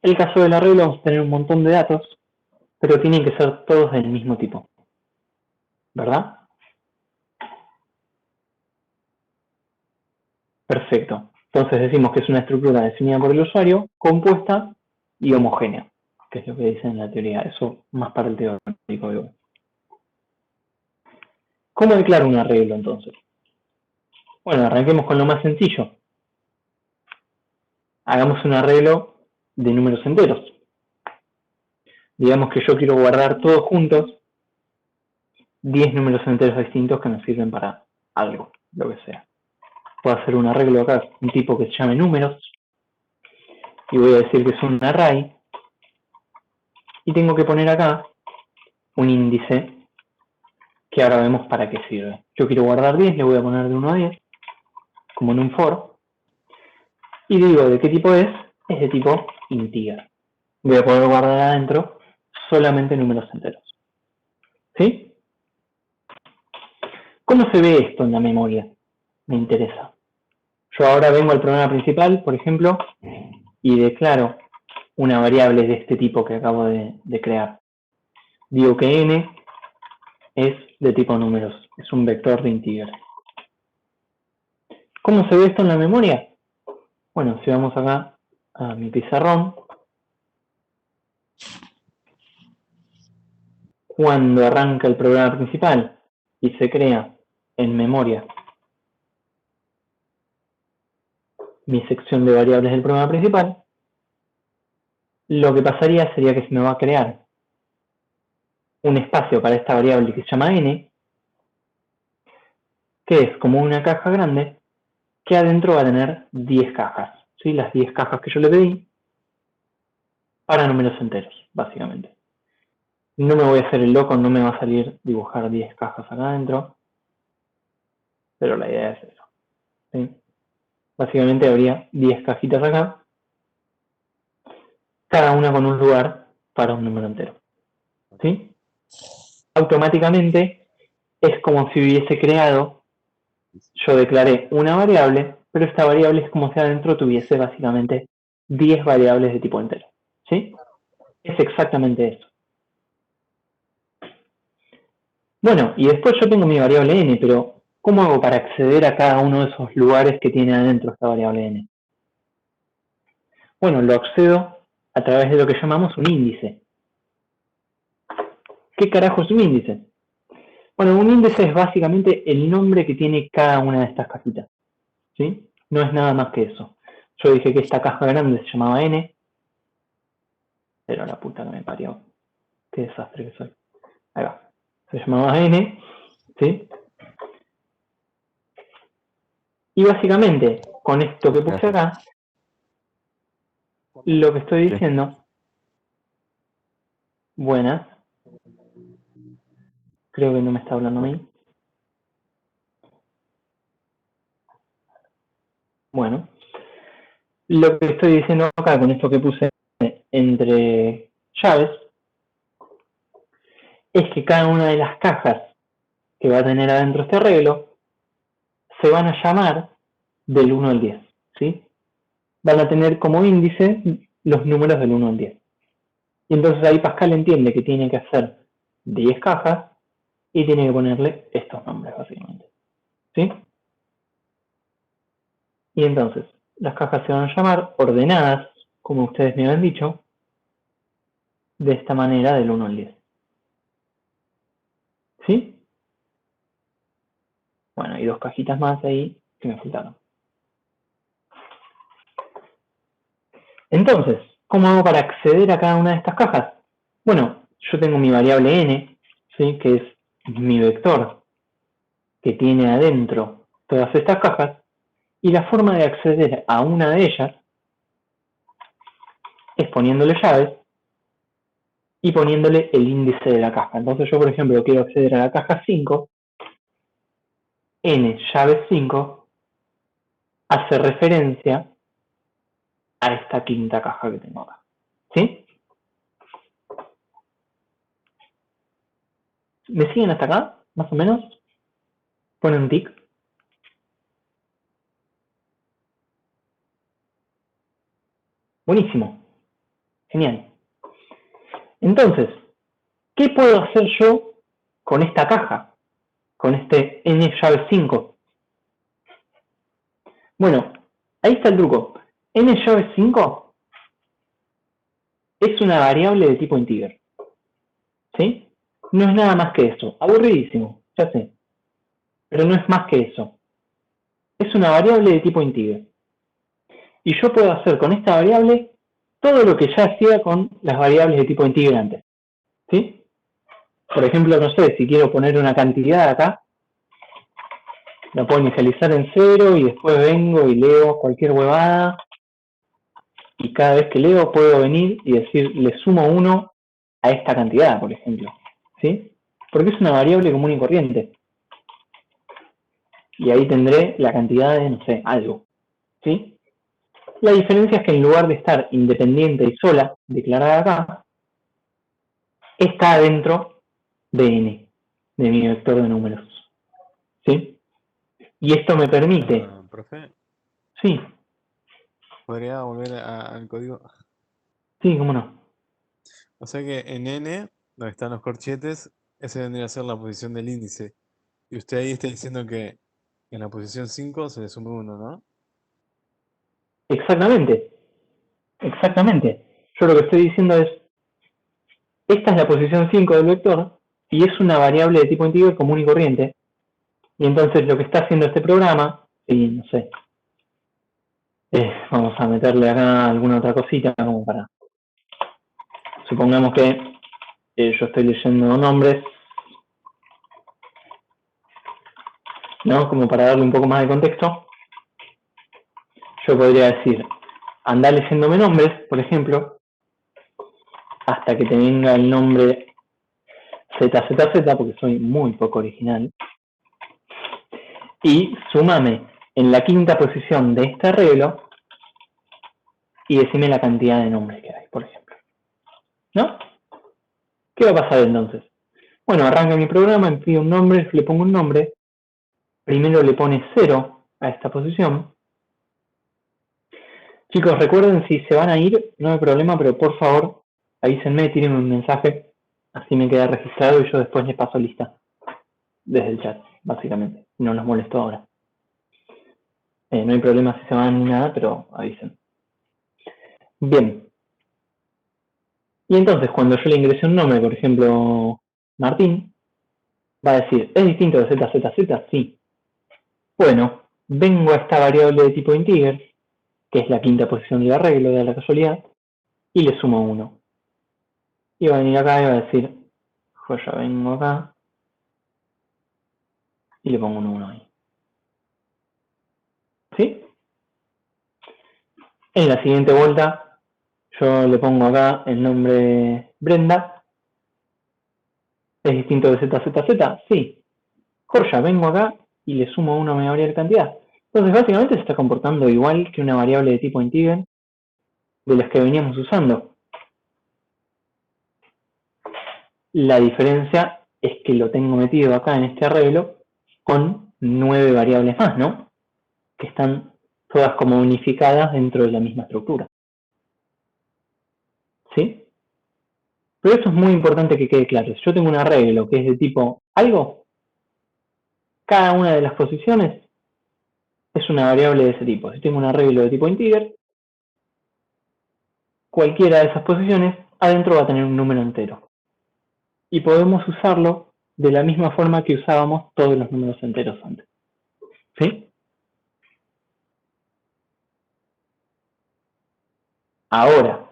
En el caso del arreglo vamos a tener un montón de datos, pero tienen que ser todos del mismo tipo, ¿verdad? Perfecto. Entonces decimos que es una estructura definida por el usuario, compuesta y homogénea, que es lo que dice en la teoría. Eso más para el teórico. ¿Cómo declaro un arreglo entonces? Bueno, arranquemos con lo más sencillo. Hagamos un arreglo de números enteros. Digamos que yo quiero guardar todos juntos 10 números enteros distintos que nos sirven para algo, lo que sea. Puedo hacer un arreglo acá, un tipo que se llame números, y voy a decir que es un array, y tengo que poner acá un índice que ahora vemos para qué sirve. Yo quiero guardar 10, le voy a poner de 1 a 10, como en un for, y digo de qué tipo es de tipo integer. Voy a poder guardar adentro solamente números enteros. ¿Sí? ¿Cómo se ve esto en la memoria? Me interesa. Yo ahora vengo al programa principal, por ejemplo, y declaro una variable de este tipo que acabo de crear. Digo que n es de tipo números, es un vector de integer. ¿Cómo se ve esto en la memoria? Bueno, si vamos acá a mi pizarrón, cuando arranca el programa principal y se crea en memoria mi sección de variables del programa principal, lo que pasaría sería que se me va a crear un espacio para esta variable que se llama n, que es como una caja grande, que adentro va a tener 10 cajas, ¿sí? Las 10 cajas que yo le pedí para números enteros, básicamente. No me voy a hacer el loco, no me va a salir dibujar 10 cajas acá adentro, pero la idea es eso, ¿sí? Básicamente habría 10 cajitas acá, cada una con un lugar para un número entero, ¿sí? Automáticamente es como si hubiese creado, yo declaré una variable, pero esta variable es como si adentro tuviese básicamente 10 variables de tipo entero, ¿sí? Es exactamente eso. Bueno, y después yo tengo mi variable n, pero ¿cómo hago para acceder a cada uno de esos lugares que tiene adentro esta variable n? Bueno, lo accedo a través de lo que llamamos un índice. ¿Qué carajo es un índice? Bueno, un índice es básicamente el nombre que tiene cada una de estas cajitas, ¿sí? No es nada más que eso. Yo dije que esta caja grande se llamaba n, pero la puta que me parió. Qué desastre que soy. Ahí va. Se llamaba n, ¿sí? Y básicamente, con esto que puse acá, lo que estoy diciendo, buenas, creo que no me está hablando a mí. Bueno, lo que estoy diciendo acá con esto que puse entre llaves es que cada una de las cajas que va a tener adentro este arreglo se van a llamar del 1 al 10, ¿sí? Van a tener como índice los números del 1 al 10. Y entonces ahí Pascal entiende que tiene que hacer 10 cajas y tiene que ponerle estos nombres, básicamente, ¿sí? Y entonces, las cajas se van a llamar ordenadas, como ustedes me habían dicho, de esta manera del 1 al 10. ¿Sí? Bueno, y dos cajitas más ahí que me faltaron. Entonces, ¿cómo hago para acceder a cada una de estas cajas? Bueno, yo tengo mi variable n, ¿sí? Que es mi vector que tiene adentro todas estas cajas, y la forma de acceder a una de ellas es poniéndole llaves y poniéndole el índice de la caja. Entonces yo, por ejemplo, quiero acceder a la caja 5, n llave 5 hace referencia a esta quinta caja que tengo acá. ¿Sí? ¿Me siguen hasta acá? Más o menos. Ponen un tic. Buenísimo. Genial. Entonces, ¿qué puedo hacer yo con esta caja? Con este n llave 5. Bueno, ahí está el truco. N llave 5 es una variable de tipo integer. ¿Sí? No es nada más que eso. Aburridísimo, ya sé. Pero no es más que eso. Es una variable de tipo integer. Y yo puedo hacer con esta variable todo lo que ya hacía con las variables de tipo integer antes. ¿Sí? Por ejemplo, no sé, si quiero poner una cantidad acá, la puedo inicializar en 0 y después vengo y leo cualquier huevada. Y cada vez que leo puedo venir y decir, le sumo 1 a esta cantidad, por ejemplo. ¿Sí? Porque es una variable común y corriente. Y ahí tendré la cantidad de, no sé, algo. ¿Sí? La diferencia es que en lugar de estar independiente y sola, declarada acá, está dentro de n, de mi vector de números. ¿Sí? Y esto me permite... Profe, Sí, ¿podría volver al código? sí, cómo no. O sea que en n, donde están los corchetes, ese vendría a ser la posición del índice. Y usted ahí está diciendo que en la posición 5 se le sume 1, ¿no? Exactamente, exactamente. Yo lo que estoy diciendo es, esta es la posición 5 del vector y es una variable de tipo integer común y corriente. Y entonces lo que está haciendo este programa, y no sé, vamos a meterle acá alguna otra cosita como para... Supongamos que yo estoy leyendo nombres, ¿no? Como para darle un poco más de contexto. Yo podría decir, anda leyéndome nombres, por ejemplo, hasta que te venga el nombre ZZZ, porque soy muy poco original, y súmame en la quinta posición de este arreglo y decime la cantidad de nombres que hay, por ejemplo. ¿No? ¿Qué va a pasar entonces? Bueno, arranca mi programa, me pide un nombre, le pongo un nombre, primero le pone 0 a esta posición. Chicos, recuerden, si se van a ir, no hay problema, pero por favor, avísenme, tírenme un mensaje, así me queda registrado y yo después les paso lista desde el chat, básicamente. No los molesto ahora. No hay problema si se van ni nada, pero avisen. Bien. Y entonces, cuando yo le ingrese un nombre, por ejemplo, Martín, va a decir, ¿es distinto de ZZZ? Sí. Bueno, vengo a esta variable de tipo integer, que es la quinta posición del arreglo de la casualidad, y le sumo 1. Y va a venir acá y va a decir, pues ya vengo acá, y le pongo un 1 ahí. ¿Sí? En la siguiente vuelta, yo le pongo acá el nombre Brenda. ¿Es distinto de ZZZ? Sí. Jorge, vengo acá y le sumo 1 a mi variable cantidad. Entonces, básicamente se está comportando igual que una variable de tipo integer de las que veníamos usando. La diferencia es que lo tengo metido acá en este arreglo con 9 variables más, ¿no? Que están todas como unificadas dentro de la misma estructura. ¿Sí? Pero eso es muy importante que quede claro. Si yo tengo un arreglo que es de tipo algo, cada una de las posiciones es una variable de ese tipo. Si tengo un arreglo de tipo integer, cualquiera de esas posiciones adentro va a tener un número entero. Y podemos usarlo de la misma forma que usábamos todos los números enteros antes. ¿Sí? Ahora,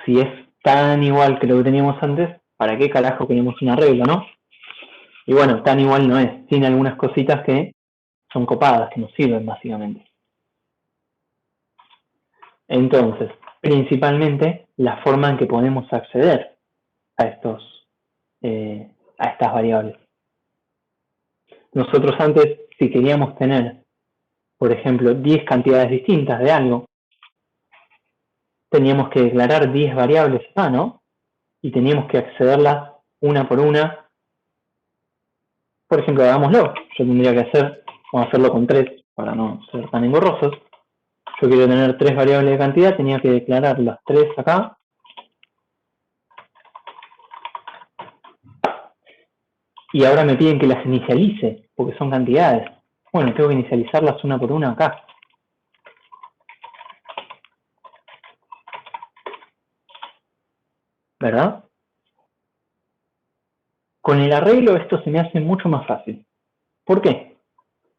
si es tan igual que lo que teníamos antes, ¿para qué carajo queremos un arreglo, no? Y bueno, tan igual no es. Tiene algunas cositas que son copadas, que nos sirven básicamente. Entonces, principalmente la forma en que podemos acceder a estas variables. Nosotros antes, si queríamos tener, por ejemplo, 10 cantidades distintas de algo, teníamos que declarar 10 variables acá, ¿no? Y teníamos que accederlas una por una. Por ejemplo, hagámoslo. Yo tendría que vamos a hacerlo con 3 para no ser tan engorrosos. Yo quiero tener 3 variables de cantidad, tenía que declarar las 3 acá. Y ahora me piden que las inicialice, porque son cantidades. Bueno, tengo que inicializarlas una por una acá. ¿Verdad? Con el arreglo esto se me hace mucho más fácil. ¿Por qué?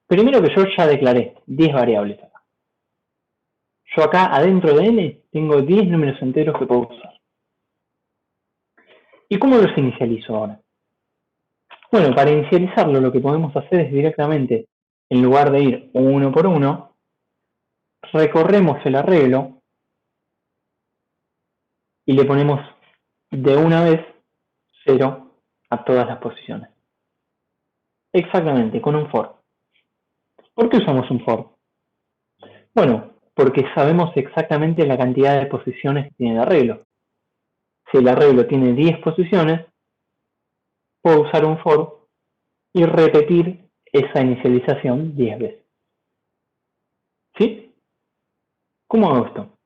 Primero que yo ya declaré 10 variables acá. Yo acá adentro de n tengo 10 números enteros que puedo usar. ¿Y cómo los inicializo ahora? Bueno, para inicializarlo lo que podemos hacer es directamente, en lugar de ir uno por uno, recorremos el arreglo y le ponemos de una vez 0 a todas las posiciones. Exactamente, con un for. ¿Por qué usamos un for? Bueno, porque sabemos exactamente la cantidad de posiciones que tiene el arreglo. Si el arreglo tiene 10 posiciones, puedo usar un for y repetir esa inicialización 10 veces. ¿Sí? ¿Cómo hago esto?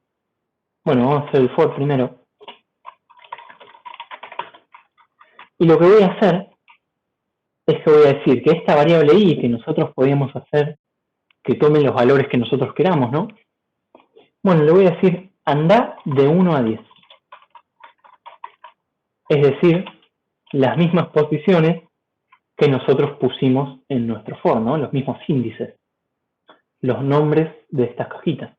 Bueno, vamos a hacer el for primero. Y lo que voy a hacer es que voy a decir que esta variable i que nosotros podíamos hacer que tome los valores que nosotros queramos, ¿no? Bueno, le voy a decir anda de 1 a 10. Es decir, las mismas posiciones que nosotros pusimos en nuestro for, ¿no? Los mismos índices, los nombres de estas cajitas.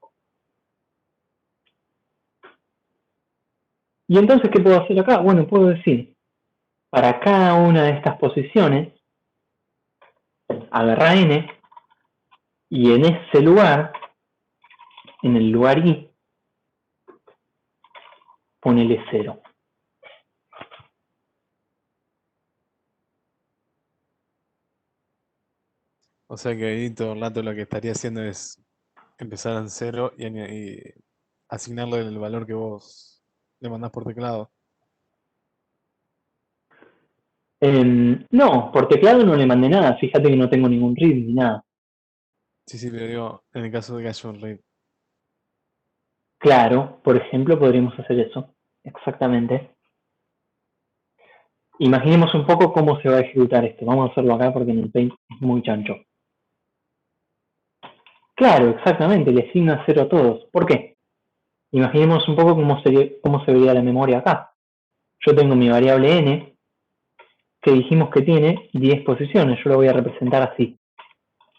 Y entonces, ¿qué puedo hacer acá? Bueno, puedo decir, para cada una de estas posiciones, agarra n, y en ese lugar, en el lugar i, ponele 0. O sea que ahí todo el rato lo que estaría haciendo es empezar en 0 y asignarle el valor que vos le mandás por teclado. No, por teclado no le mandé nada. Fíjate que no tengo ningún read ni nada. Sí, sí, pero digo, en el caso de que haya un read. Claro, por ejemplo, podríamos hacer eso. Exactamente. Imaginemos un poco cómo se va a ejecutar esto. Vamos a hacerlo acá porque en el Paint es muy chancho. Claro, exactamente, le asigna 0 a todos. ¿Por qué? Imaginemos un poco cómo se vería la memoria acá. Yo tengo mi variable n, que dijimos que tiene 10 posiciones. Yo lo voy a representar así,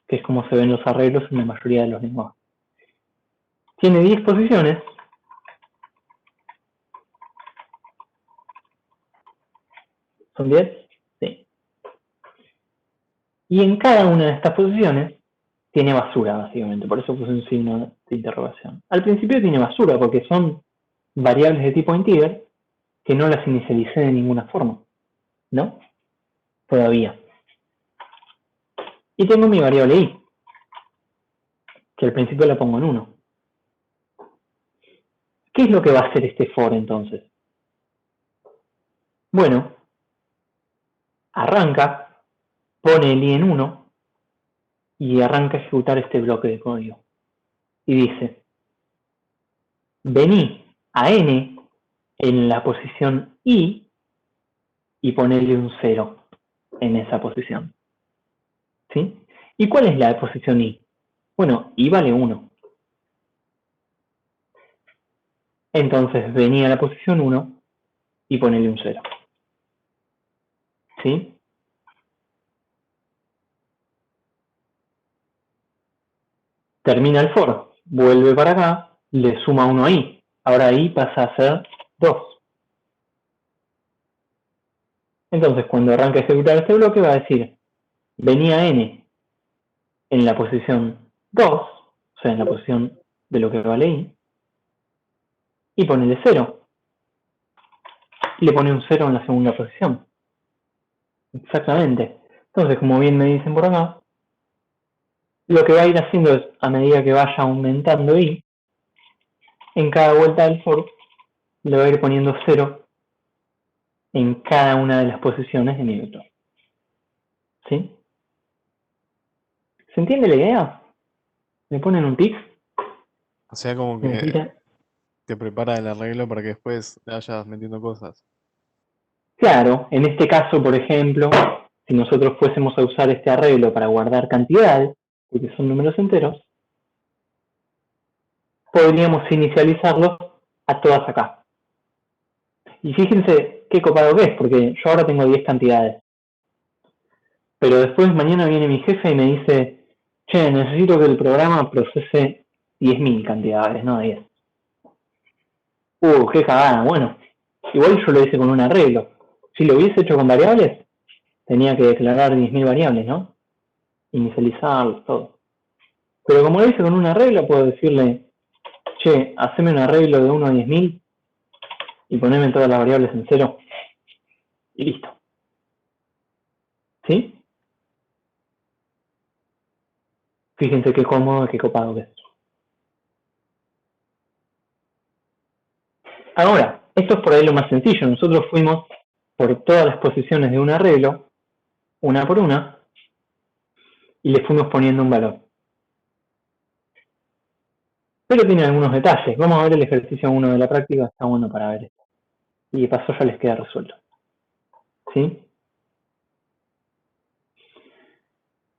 que es como se ven los arreglos en la mayoría de los lenguajes. Tiene 10 posiciones. ¿Son 10? Sí. Y en cada una de estas posiciones tiene basura, básicamente. Por eso puse un signo de interrogación. Al principio tiene basura, porque son variables de tipo integer que no las inicialicé de ninguna forma, ¿no? Todavía. Y tengo mi variable i, que al principio la pongo en 1. ¿Qué es lo que va a hacer este for entonces? Bueno, arranca, pone el i en 1, y arranca a ejecutar este bloque de código. Y dice, vení a n en la posición i y ponerle un 0 en esa posición. ¿Sí? ¿Y cuál es la posición i? Bueno, i vale 1. Entonces vení a la posición 1 y ponerle un 0. ¿Sí? Termina el for, vuelve para acá, le suma 1 a i. Ahora i pasa a ser 2. Entonces cuando arranque a ejecutar este bloque va a decir, vení a n en la posición 2, o sea, en la posición de lo que vale i, y ponele 0. Y le pone un 0 en la segunda posición. Exactamente. Entonces, como bien me dicen por acá, lo que va a ir haciendo es, a medida que vaya aumentando i, en cada vuelta del for, le va a ir poniendo 0 en cada una de las posiciones de mi vector. ¿Sí? ¿Se entiende la idea? ¿Me ponen un tic? O sea, como que te prepara el arreglo para que después le vayas metiendo cosas. Claro, en este caso, por ejemplo, si nosotros fuésemos a usar este arreglo para guardar cantidades, porque son números enteros, podríamos inicializarlos a todas acá. Y fíjense qué copado que es, porque yo ahora tengo 10 cantidades. Pero después mañana viene mi jefe y me dice, che, necesito que el programa procese 10.000 cantidades, no 10. Qué cagada. Bueno, igual yo lo hice con un arreglo. Si lo hubiese hecho con variables, tenía que declarar 10.000 variables, ¿no? Inicializarlos, todo. Pero como lo hice con un arreglo, puedo decirle, che, haceme un arreglo de 1 a 10.000 y poneme todas las variables en 0 y listo. ¿Sí? Fíjense qué cómodo, qué copado que es. Ahora, esto es por ahí lo más sencillo. Nosotros fuimos por todas las posiciones de un arreglo, una por una, y le fuimos poniendo un valor. Pero tiene algunos detalles. Vamos a ver el ejercicio 1 de la práctica, está bueno para ver esto. Y de paso ya les queda resuelto. ¿Sí?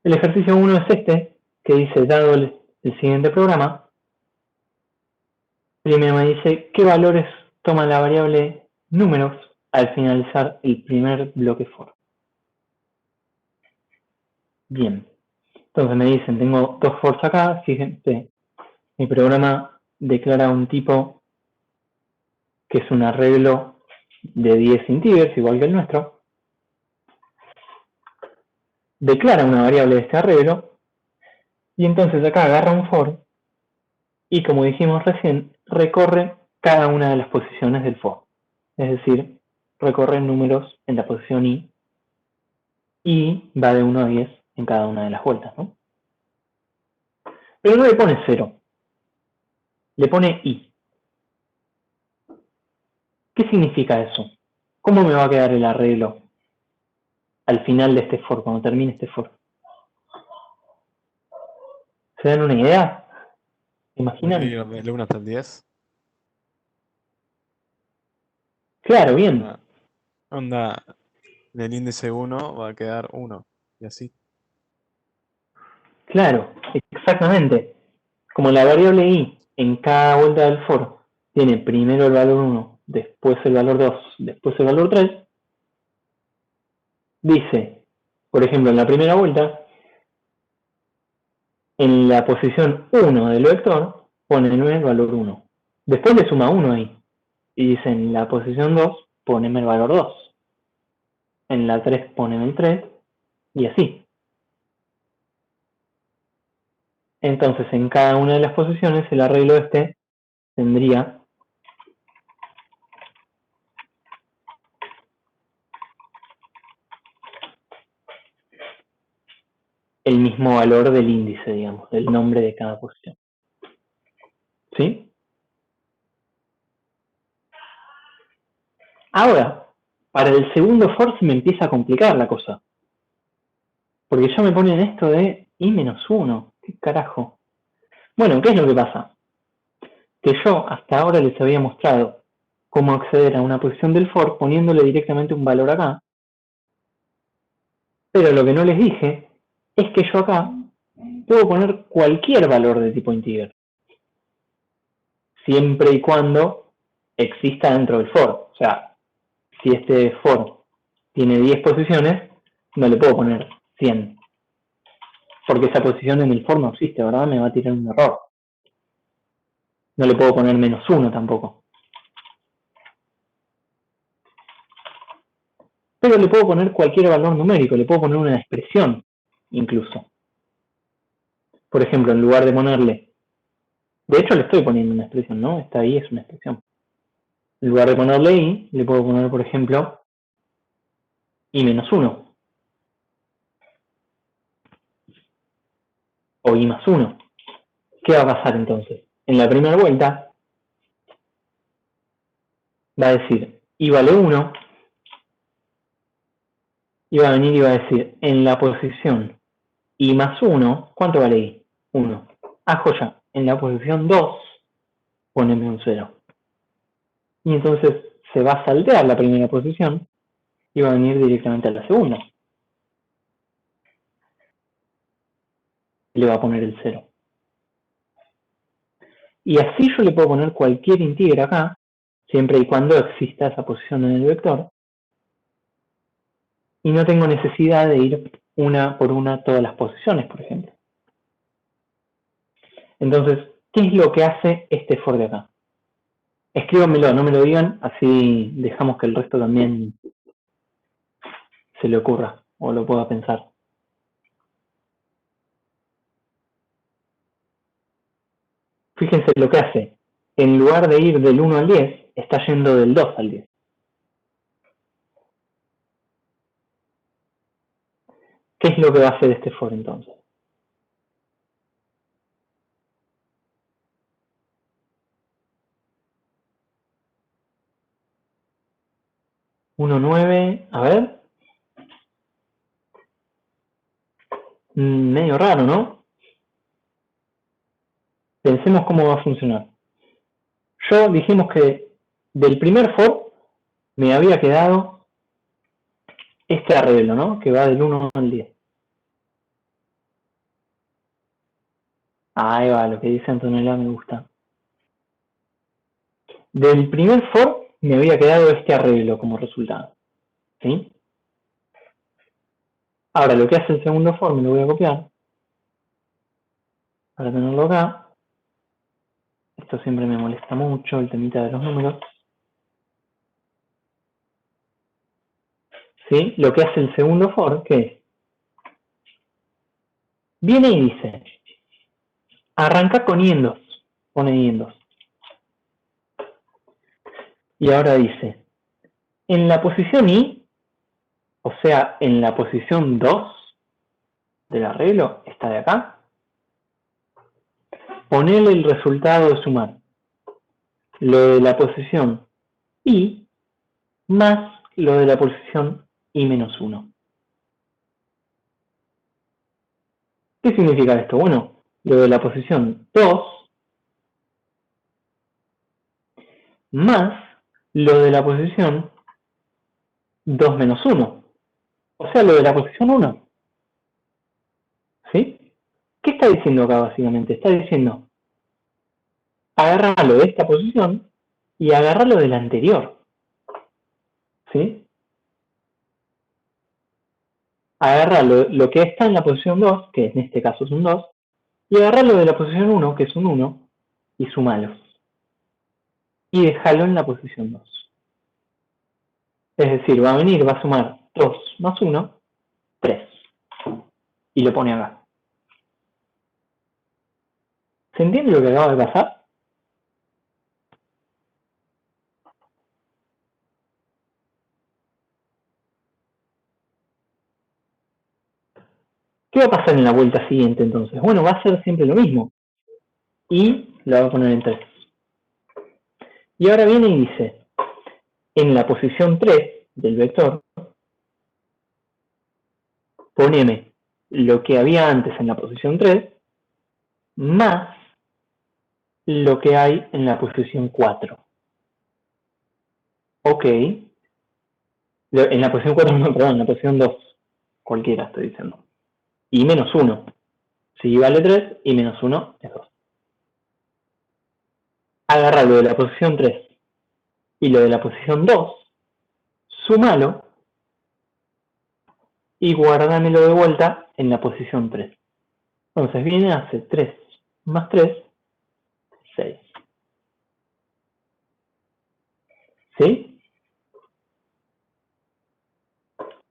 El ejercicio 1 es este, que dice, dado el siguiente programa, primero me dice qué valores toma la variable números al finalizar el primer bloque for. Bien. Entonces me dicen, tengo dos fors acá, fíjense, mi programa declara un tipo que es un arreglo de 10 integers, igual que el nuestro. Declara una variable de este arreglo, y entonces acá agarra un for, y como dijimos recién, recorre cada una de las posiciones del for. Es decir, recorre números en la posición i, y va de 1 a 10 en cada una de las vueltas, ¿no? Pero no le pone 0, le pone i. ¿Qué significa eso? ¿Cómo me va a quedar el arreglo al final de este for, cuando termine este for? ¿Se dan una idea? ¿Se imaginan? Del 1 hasta el 10. Claro, bien. Onda, del índice 1 va a quedar 1. Y así. Claro, exactamente. Como la variable i en cada vuelta del for tiene primero el valor 1, después el valor 2, después el valor 3, dice, por ejemplo, en la primera vuelta, en la posición 1 del vector, pone el valor 1. Después le suma 1 ahí. Y dice, en la posición 2, poneme el valor 2. En la 3, poneme el 3. Y así. Entonces, en cada una de las posiciones, el arreglo este tendría el mismo valor del índice, digamos, del nombre de cada posición. ¿Sí? Ahora, para el segundo for se me empieza a complicar la cosa. Porque ya me ponen esto de y menos 1. ¿Qué carajo? Bueno, ¿qué es lo que pasa? Que yo hasta ahora les había mostrado cómo acceder a una posición del for poniéndole directamente un valor acá. Pero lo que no les dije es que yo acá puedo poner cualquier valor de tipo integer, siempre y cuando exista dentro del for. O sea, si este for tiene 10 posiciones, no le puedo poner 100. Porque esa posición en el for no existe, ¿verdad? Me va a tirar un error. No le puedo poner menos 1 tampoco. Pero le puedo poner cualquier valor numérico, le puedo poner una expresión incluso. Por ejemplo, en lugar de ponerle, de hecho le estoy poniendo una expresión, ¿no? Esta I es una expresión. En lugar de ponerle I, le puedo poner, por ejemplo, I menos 1. O I más 1. ¿Qué va a pasar entonces? En la primera vuelta va a decir I vale 1. Y va a venir y va a decir, en la posición I más 1, ¿cuánto vale I? 1. Ah, joya, en la posición 2, poneme un 0. Y entonces se va a saltear la primera posición y va a venir directamente a la segunda. Le va a poner el 0. Y así yo le puedo poner cualquier integer acá, siempre y cuando exista esa posición en el vector. Y no tengo necesidad de ir una por una todas las posiciones, por ejemplo. Entonces, ¿qué es lo que hace este for de acá? Escríbanmelo, no me lo digan, así dejamos que el resto también se le ocurra o lo pueda pensar. Fíjense lo que hace. En lugar de ir del 1 al 10, está yendo del 2 al 10. ¿Qué es lo que va a hacer este for entonces? Uno 9, a ver. Medio raro, ¿no? Pensemos cómo va a funcionar. Yo dijimos que del primer for me había quedado este arreglo, ¿no? Que va del 1 al 10. Ahí va, lo que dice Antonella me gusta. Del primer for me había quedado este arreglo como resultado. ¿Sí? Ahora lo que hace el segundo for me lo voy a copiar para tenerlo acá. Esto siempre me molesta mucho, el temita de los números. ¿Sí? Lo que hace el segundo for, ¿qué es? Viene y dice, arranca con i en 2. Pone i en 2. Y ahora dice, en la posición i, o sea, en la posición 2 del arreglo, esta de acá, ponele el resultado de sumar lo de la posición i más lo de la posición i menos 1. ¿Qué significa esto? Bueno, lo de la posición 2 más lo de la posición 2 menos 1. O sea, lo de la posición 1. ¿Sí? ¿Qué está diciendo acá básicamente? Está diciendo, agarrarlo de esta posición y agarrarlo de la anterior. ¿Sí? Agarrarlo lo que está en la posición 2, que en este caso es un 2, y agarrarlo de la posición 1, que es un 1, y sumalos. Y dejarlo en la posición 2. Es decir, va a venir, va a sumar 2 más 1, 3. Y lo pone acá. ¿Se entiende lo que acaba de pasar? ¿Qué va a pasar en la vuelta siguiente entonces? Bueno, va a ser siempre lo mismo. Y lo va a poner en 3. Y ahora viene y dice, en la posición 3 del vector, poneme lo que había antes en la posición 3 más lo que hay en la posición 4. Ok. En la posición 4, no, perdón, en la posición 2. Cualquiera estoy diciendo. Y menos 1. Si vale 3 y menos 1 es 2. Agarra lo de la posición 3 y lo de la posición 2, súmalo y guárdamelo de vuelta en la posición 3. Entonces viene, hace 3 más 3, 6. ¿Sí?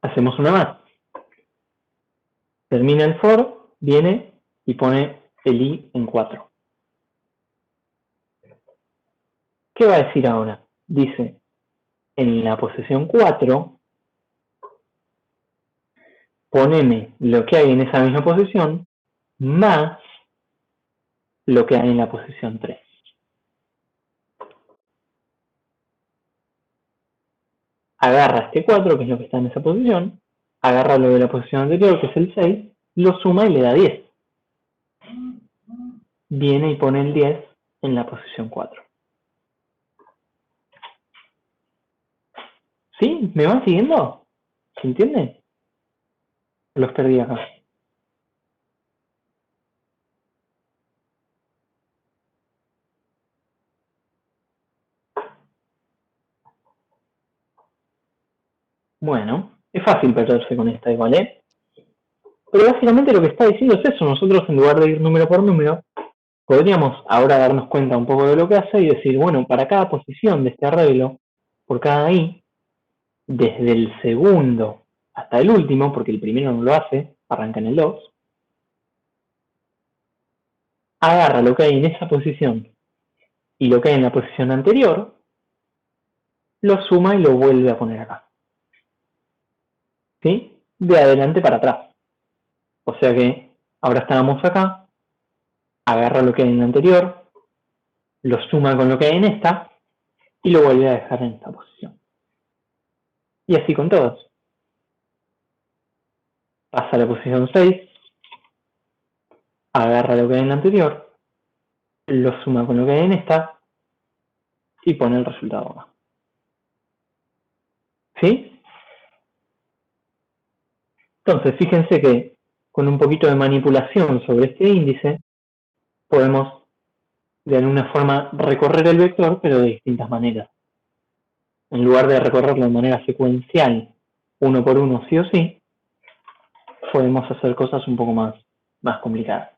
Hacemos una más. Termina el for, viene y pone el i en 4. ¿Qué va a decir ahora? Dice, en la posición 4, poneme lo que hay en esa misma posición más lo que hay en la posición 3. Agarra este 4, que es lo que está en esa posición, agarra lo de la posición anterior, que es el 6, lo suma y le da 10. Viene y pone el 10 en la posición 4. ¿Sí? ¿Me van siguiendo? ¿Se entiende? Los perdí acá. Bueno, es fácil perderse con esta igual, ¿eh? Pero básicamente lo que está diciendo es eso. Nosotros, en lugar de ir número por número, podríamos ahora darnos cuenta un poco de lo que hace y decir, bueno, para cada posición de este arreglo, por cada i, desde el segundo hasta el último, porque el primero no lo hace, arranca en el 2, agarra lo que hay en esa posición y lo que hay en la posición anterior, lo suma y lo vuelve a poner acá. ¿Sí? De adelante para atrás. O sea que ahora estábamos acá, agarra lo que hay en la anterior, lo suma con lo que hay en esta y lo vuelve a dejar en esta posición. Y así con todos. Pasa a la posición 6, agarra lo que hay en la anterior, lo suma con lo que hay en esta y pone el resultado acá. ¿Sí? Entonces, fíjense que con un poquito de manipulación sobre este índice, podemos de alguna forma recorrer el vector, pero de distintas maneras. En lugar de recorrerlo de manera secuencial, uno por uno, sí o sí, podemos hacer cosas un poco más complicadas.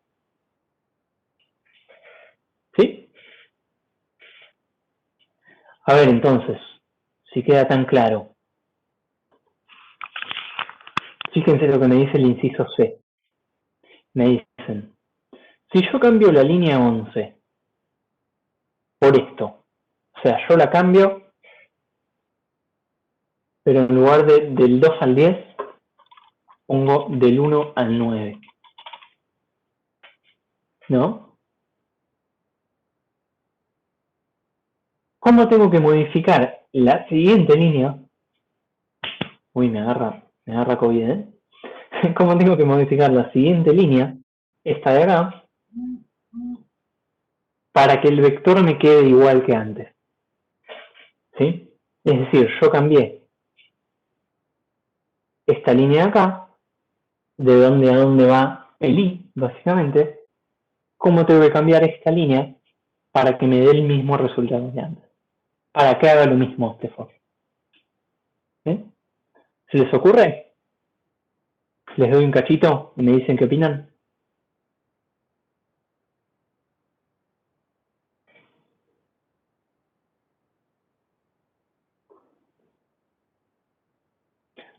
¿Sí? A ver, entonces, si queda tan claro, fíjense lo que me dice el inciso C. Me dicen, si yo cambio la línea 11 por esto, o sea, yo la cambio, pero en lugar del 2 al 10, pongo del 1 al 9. ¿No? ¿Cómo tengo que modificar la siguiente línea? Uy, me agarra COVID, ¿eh? ¿Cómo tengo que modificar la siguiente línea, esta de acá, para que el vector me quede igual que antes? ¿Sí? Es decir, yo cambié esta línea de acá, de dónde a dónde va el i, básicamente. ¿Cómo tengo que cambiar esta línea para que me dé el mismo resultado que antes? Para que haga lo mismo este for. ¿Sí? ¿Se les ocurre? ¿Les doy un cachito y me dicen qué opinan?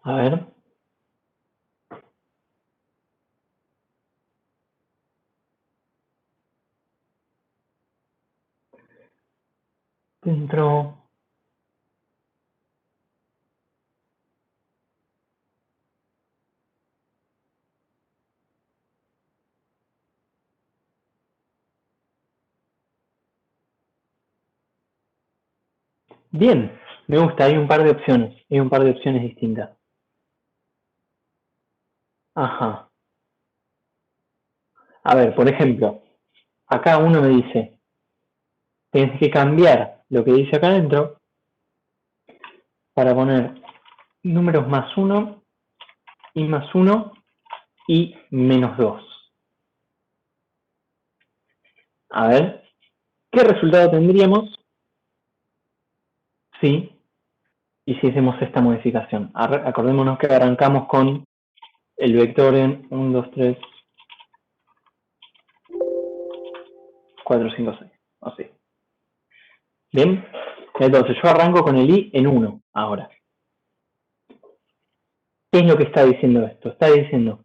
A ver. Dentro. Bien, me gusta, hay un par de opciones, distintas. Ajá. A ver, por ejemplo, acá uno me dice, tienes que cambiar lo que dice acá adentro para poner números más 1 y más 1 y menos 2. A ver, ¿qué resultado tendríamos si hiciésemos esta modificación? Acordémonos que arrancamos con el vector en 1, 2, 3, 4, 5, 6. Así. Bien, entonces yo arranco con el i en 1 ahora. ¿Qué es lo que está diciendo esto? Está diciendo,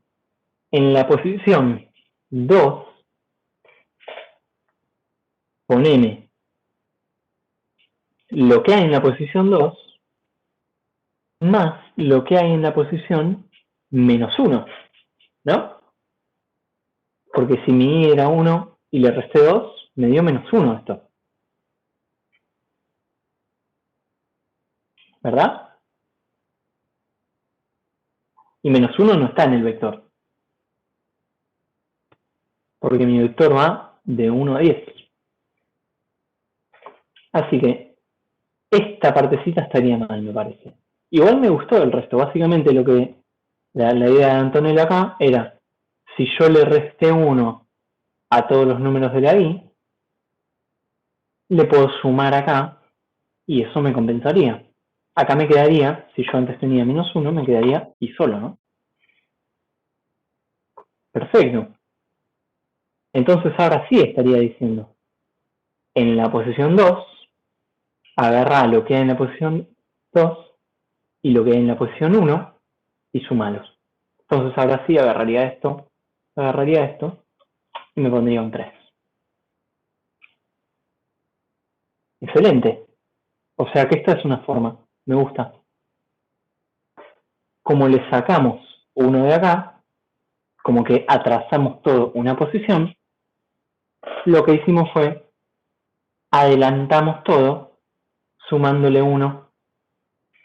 en la posición 2, poneme lo que hay en la posición 2 más lo que hay en la posición menos 1, ¿no? Porque si mi i era 1 y le resté 2, me dio menos 1 esto, ¿verdad? Y menos 1 no está en el vector, porque mi vector va de 1 a 10. Así que esta partecita estaría mal, me parece. Igual me gustó el resto. Básicamente lo que la idea de Antonella acá era, si yo le resté 1 a todos los números de la i, le puedo sumar acá y eso me compensaría. Acá me quedaría, si yo antes tenía menos 1, me quedaría i solo, ¿no? Perfecto. Entonces ahora sí estaría diciendo, en la posición 2, agarrá lo que hay en la posición 2 y lo que hay en la posición 1 y sumalos. Entonces ahora sí agarraría esto y me pondría un 3. Excelente. O sea que esta es una forma. Me gusta. Como le sacamos uno de acá, como que atrasamos todo una posición, lo que hicimos fue adelantamos todo sumándole 1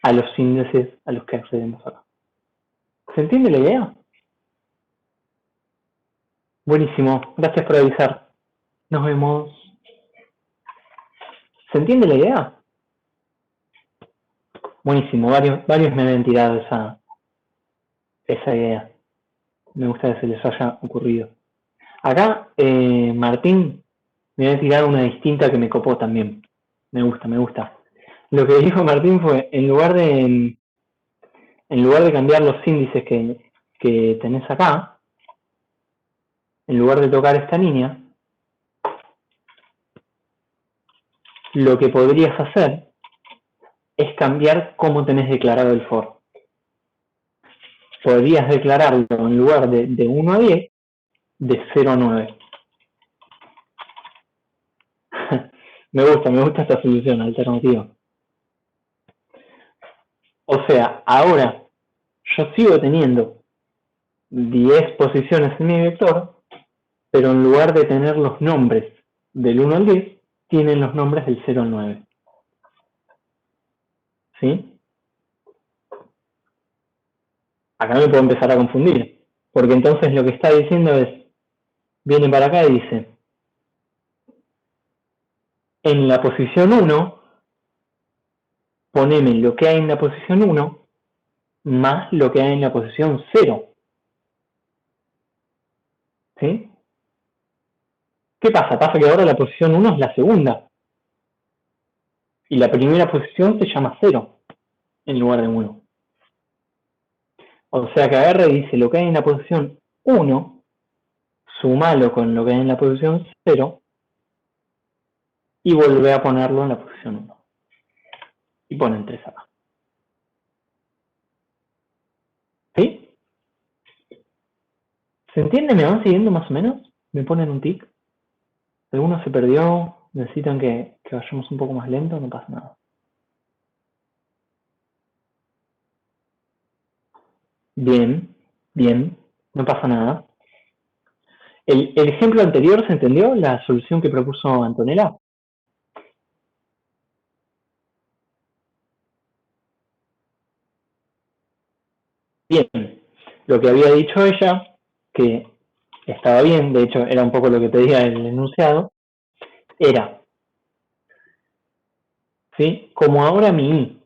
a los índices a los que accedemos acá. ¿Se entiende la idea? Buenísimo. Gracias por avisar. Nos vemos. ¿Se entiende la idea? Buenísimo. Varios me habían tirado esa idea. Me gusta que se les haya ocurrido. Acá, Martín me había tirado una distinta que me copó también. Me gusta. Lo que dijo Martín fue, en lugar de cambiar los índices que tenés acá, en lugar de tocar esta línea, lo que podrías hacer es cambiar cómo tenés declarado el for. Podrías declararlo en lugar de 1 a 10, de 0 a 9. me gusta esta solución alternativa. O sea, ahora yo sigo teniendo 10 posiciones en mi vector, pero en lugar de tener los nombres del 1 al 10, tienen los nombres del 0 al 9. ¿Sí? Acá me puedo empezar a confundir, porque entonces lo que está diciendo es, viene para acá y dice, en la posición 1, poneme lo que hay en la posición 1 más lo que hay en la posición 0. ¿Sí? ¿Qué pasa? Pasa que ahora la posición 1 es la segunda. Y la primera posición se llama 0 en lugar de 1. O sea que agarra y dice lo que hay en la posición 1, sumalo con lo que hay en la posición 0 y vuelve a ponerlo en la posición 1. Y ponen 3 acá. ¿Sí? ¿Se entiende? ¿Me van siguiendo más o menos? ¿Me ponen un tic? ¿Alguno se perdió? ¿Necesitan que vayamos un poco más lento? No pasa nada. Bien, no pasa nada. ¿El ejemplo anterior se entendió? ¿La solución que propuso Antonella? Bien, lo que había dicho ella, que estaba bien, de hecho era un poco lo que pedía el enunciado, era, ¿sí? Como ahora mi i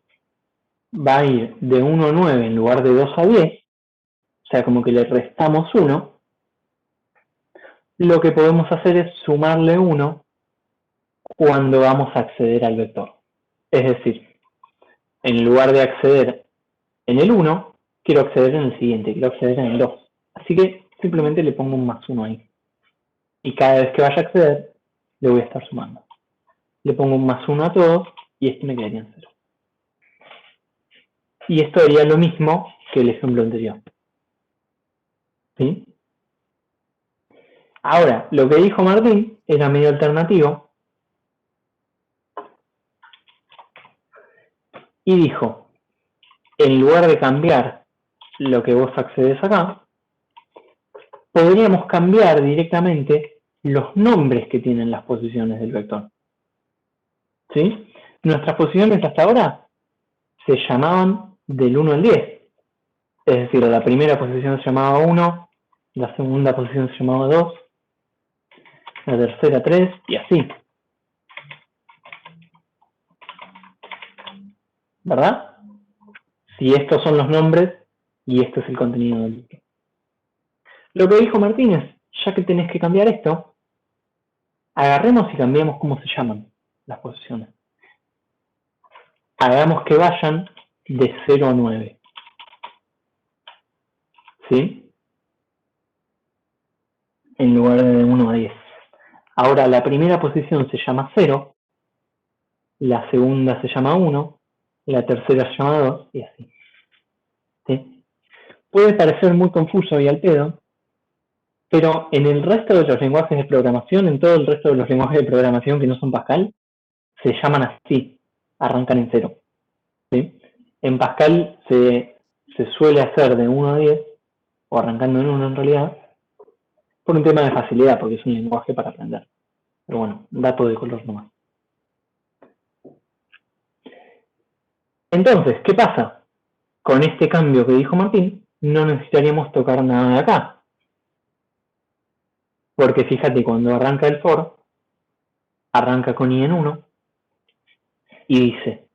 va a ir de 1 a 9 en lugar de 2 a 10, o sea, como que le restamos 1, lo que podemos hacer es sumarle 1 cuando vamos a acceder al vector. Es decir, en lugar de acceder en el 1, quiero acceder en el siguiente, quiero acceder en el 2. Así que simplemente le pongo un más 1 ahí. Y cada vez que vaya a acceder, le voy a estar sumando. Le pongo un más 1 a todos y este me quedaría en 0. Y esto haría lo mismo que el ejemplo anterior. ¿Sí? Ahora, lo que dijo Martín era medio alternativo. Y dijo, en lugar de cambiar lo que vos accedes acá, podríamos cambiar directamente los nombres que tienen las posiciones del vector. ¿Sí? Nuestras posiciones hasta ahora se llamaban del 1 al 10. Es decir, la primera posición se llamaba 1, la segunda posición se llamaba 2, la tercera 3 y así. ¿Verdad? Si estos son los nombres y esto es el contenido del libro. Lo que dijo Martínez, ya que tenés que cambiar esto, agarremos y cambiemos cómo se llaman las posiciones. Hagamos que vayan de 0 a 9. ¿Sí? En lugar de 1 a 10. Ahora la primera posición se llama 0, la segunda se llama 1, la tercera se llama 2 y así. ¿Sí? Puede parecer muy confuso y al pedo, pero en el resto de los lenguajes de programación, en todo el resto de los lenguajes de programación que no son Pascal, se llaman así, arrancan en 0. ¿Sí? En Pascal se suele hacer de 1 a 10, o arrancando en 1 en realidad, por un tema de facilidad, porque es un lenguaje para aprender. Pero bueno, dato de color nomás. Entonces, ¿qué pasa? Con este cambio que dijo Martín, no necesitaríamos tocar nada de acá. Porque fíjate, cuando arranca el for, arranca con i en 1 y dice,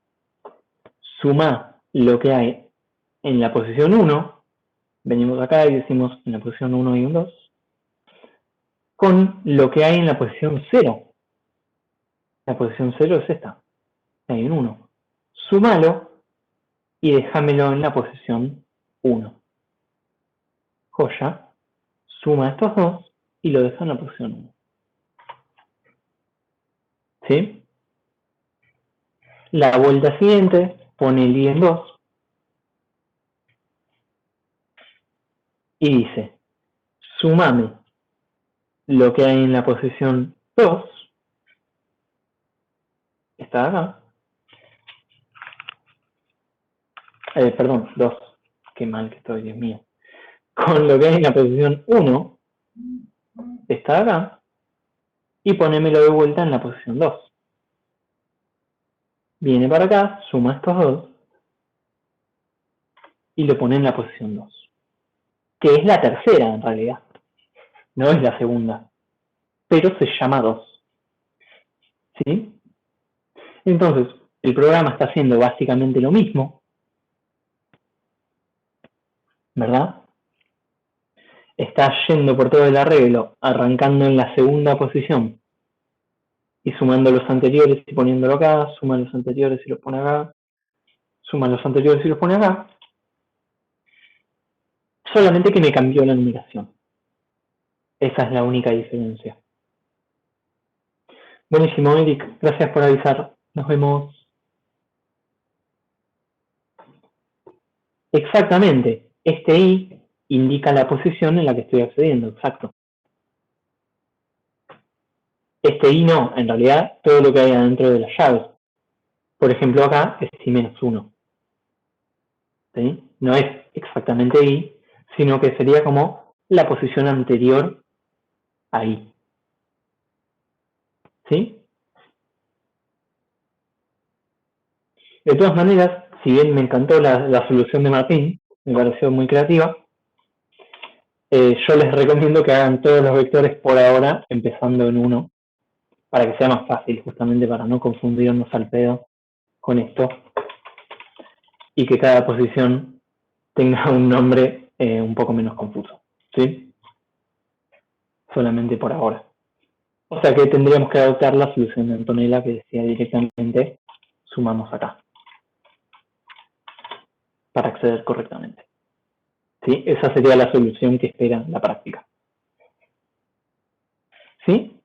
suma lo que hay en la posición 1, venimos acá y decimos en la posición 1 y un 2, con lo que hay en la posición 0. La posición 0 es esta, hay un 1. Súmalo y déjamelo en la posición 1. Joya, suma estos dos y lo deja en la posición 1. ¿Sí? La vuelta siguiente pone el i en 2 y dice, sumame lo que hay en la posición 2, está acá, perdón, 2, qué mal que estoy, Dios mío, con lo que hay en la posición 1, está acá, y ponémelo de vuelta en la posición 2. Viene para acá, suma estos dos, y lo pone en la posición 2, que es la tercera en realidad, no es la segunda, pero se llama 2. ¿Sí? Entonces, el programa está haciendo básicamente lo mismo, ¿verdad? Está yendo por todo el arreglo, arrancando en la segunda posición y sumando los anteriores y poniéndolo acá, suma los anteriores y los pone acá, suma los anteriores y los pone acá, solamente que me cambió la numeración. Esa es la única diferencia. Buenísimo, Eric, gracias por avisar. Nos vemos. Exactamente, este i indica la posición en la que estoy accediendo, exacto. Este i no, en realidad, todo lo que hay adentro de las llaves. Por ejemplo, acá es i-1. ¿Sí? No es exactamente i, sino que sería como la posición anterior a i. ¿Sí? De todas maneras, si bien me encantó la solución de Martín, me pareció muy creativa, Yo les recomiendo que hagan todos los vectores por ahora, empezando en 1, para que sea más fácil, justamente para no confundirnos al pedo con esto, y que cada posición tenga un nombre un poco menos confuso, ¿sí? Solamente por ahora. O sea que tendríamos que adoptar la solución de Antonella que decía directamente sumamos acá para acceder correctamente. ¿Sí? Esa sería la solución que espera la práctica. ¿Sí?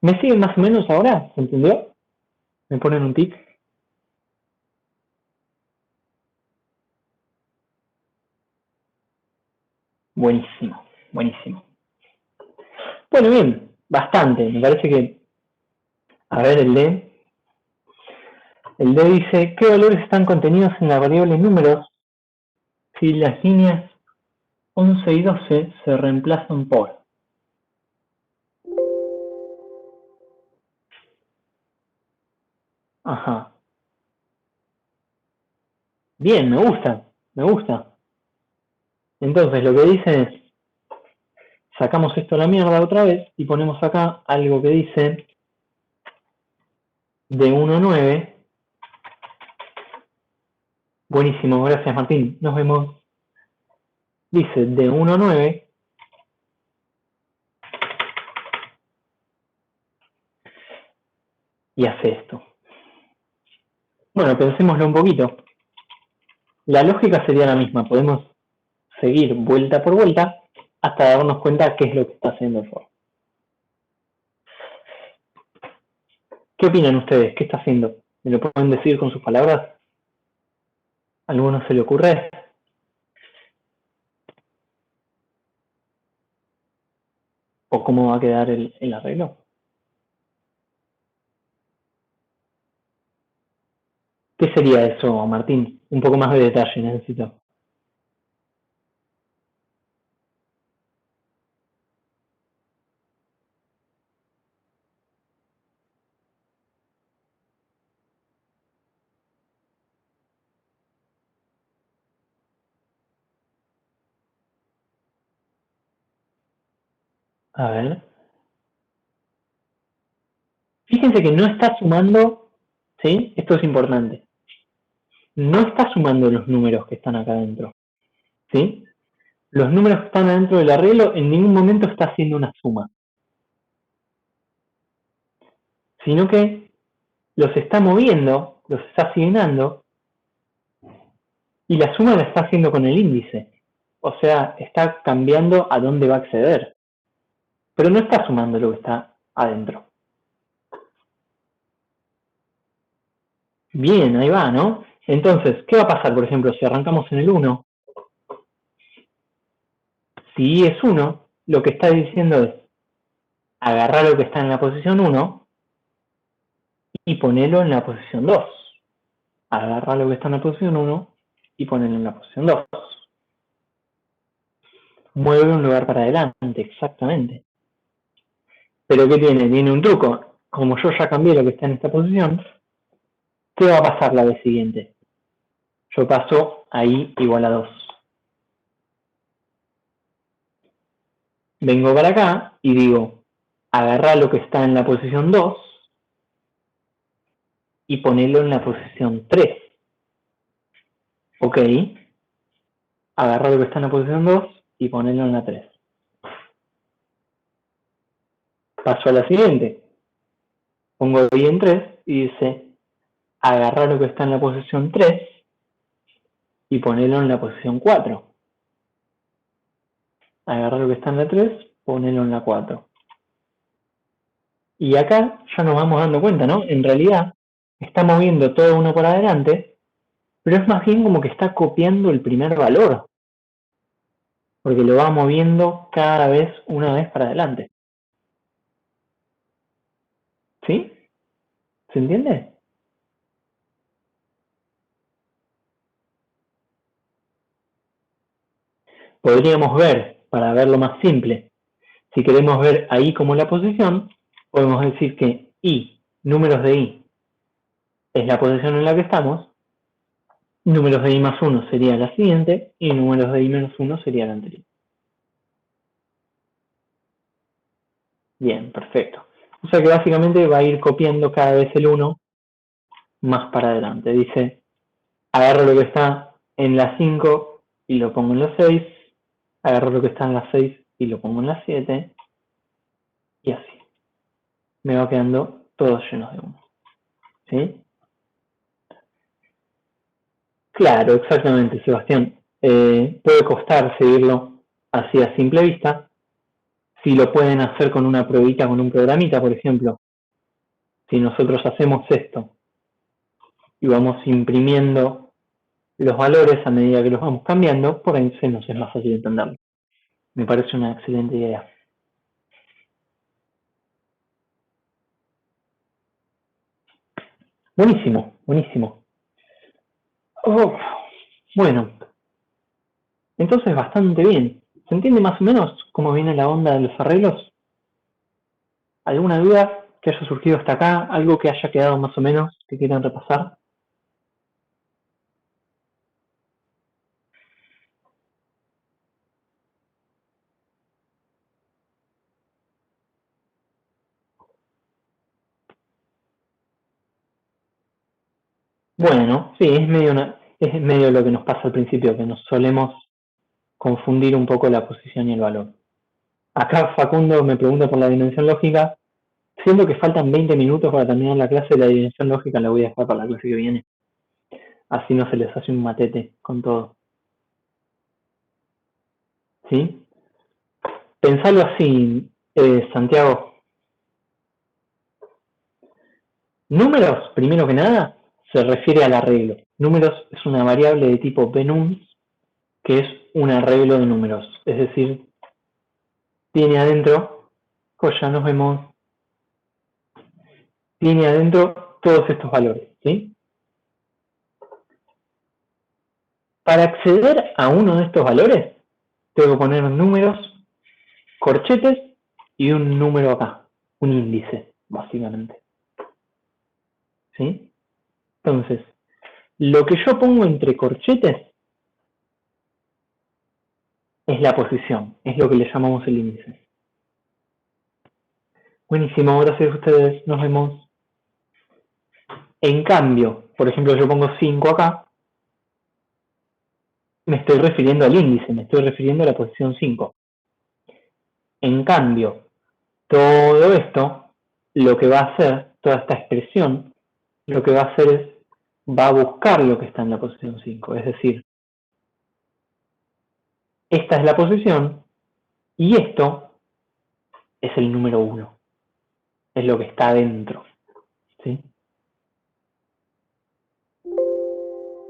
¿Me siguen más o menos ahora? ¿Se entendió? ¿Me ponen un tic? Buenísimo, buenísimo. Bueno, bien, bastante. Me parece que, a ver, el D. El D dice, ¿qué valores están contenidos en la variable números si las líneas 11 y 12 se reemplazan por? Ajá. Bien, me gusta, me gusta. Entonces lo que dice es, sacamos esto a la mierda otra vez y ponemos acá algo que dice de 1 a 9. Buenísimo, gracias Martín, nos vemos. Dice de 1 a 9 y hace esto. Bueno, pensémoslo un poquito. La lógica sería la misma, podemos seguir vuelta por vuelta hasta darnos cuenta qué es lo que está haciendo el for. ¿Qué opinan ustedes? ¿Qué está haciendo? ¿Me lo pueden decir con sus palabras? ¿A alguno se le ocurre? ¿O cómo va a quedar el arreglo? ¿Qué sería eso, Martín? Un poco más de detalle necesito. A ver. Fíjense que no está sumando, ¿sí? Esto es importante. No está sumando los números que están acá adentro, ¿sí? Los números que están adentro del arreglo en ningún momento está haciendo una suma, sino que los está moviendo, los está asignando, y la suma la está haciendo con el índice. O sea, está cambiando a dónde va a acceder. Pero no está sumando lo que está adentro. Bien, ahí va, ¿no? Entonces, ¿qué va a pasar, por ejemplo, si arrancamos en el 1? Si I es 1, lo que está diciendo es agarrar lo que está en la posición 1 y ponerlo en la posición 2. Agarrar lo que está en la posición 1 y ponerlo en la posición 2. Mueve un lugar para adelante, exactamente. Pero ¿qué tiene? Tiene un truco. Como yo ya cambié lo que está en esta posición, ¿qué va a pasar la vez siguiente? Yo paso a I igual a 2. Vengo para acá y digo, agarrar lo que está en la posición 2 y ponerlo en la posición 3. Ok. Agarrar lo que está en la posición 2 y ponerlo en la 3. Paso a la siguiente. Pongo I en 3 y dice, agarrar lo que está en la posición 3 y ponerlo en la posición 4. Agarrar lo que está en la 3, ponerlo en la 4. Y acá ya nos vamos dando cuenta, ¿no? En realidad está moviendo todo uno para adelante, pero es más bien como que está copiando el primer valor, porque lo va moviendo cada vez una vez para adelante. ¿Sí? ¿Se entiende? Podríamos ver, para verlo más simple, si queremos ver ahí como la posición, podemos decir que I, números de I, es la posición en la que estamos, números de I más 1 sería la siguiente, y números de I menos 1 sería la anterior. Bien, perfecto. O sea que básicamente va a ir copiando cada vez el 1 más para adelante. Dice, agarro lo que está en la 5 y lo pongo en la 6, agarro lo que está en la 6 y lo pongo en la 7, y así. Me va quedando todo lleno de 1. ¿Sí? Claro, exactamente, Sebastián. Puede costar seguirlo así a simple vista. Si lo pueden hacer con una pruebita, con un programita, por ejemplo. Si nosotros hacemos esto y vamos imprimiendo los valores a medida que los vamos cambiando, por ahí se nos es más fácil entenderlo. Me parece una excelente idea. Buenísimo, buenísimo. Oh, bueno, entonces bastante bien. ¿Se entiende más o menos cómo viene la onda de los arreglos? ¿Alguna duda que haya surgido hasta acá? ¿Algo que haya quedado más o menos que quieran repasar? Bueno, sí, es medio lo que nos pasa al principio, que nos solemos confundir un poco la posición y el valor. Acá Facundo me pregunta por la dimensión lógica. Siento que faltan 20 minutos para terminar la clase, la dimensión lógica la voy a dejar para la clase que viene. Así no se les hace un matete con todo. ¿Sí? Pensalo así, Santiago. Números, primero que nada, se refiere al arreglo. Números es una variable de tipo benums, que es un arreglo de números. Es decir, tiene adentro, pues ya nos vemos, tiene adentro todos estos valores. ¿Sí? Para acceder a uno de estos valores, tengo que poner números, corchetes y un número acá, un índice, básicamente. ¿Sí? Entonces, lo que yo pongo entre corchetes es la posición, es lo que le llamamos el índice. Buenísimo, gracias a ustedes, nos vemos. En cambio, por ejemplo, yo pongo 5 acá, me estoy refiriendo al índice, me estoy refiriendo a la posición 5. En cambio, todo esto, lo que va a hacer, toda esta expresión, lo que va a hacer es, va a buscar lo que está en la posición 5. Es decir, esta es la posición y esto es el número 1. Es lo que está adentro. ¿Sí?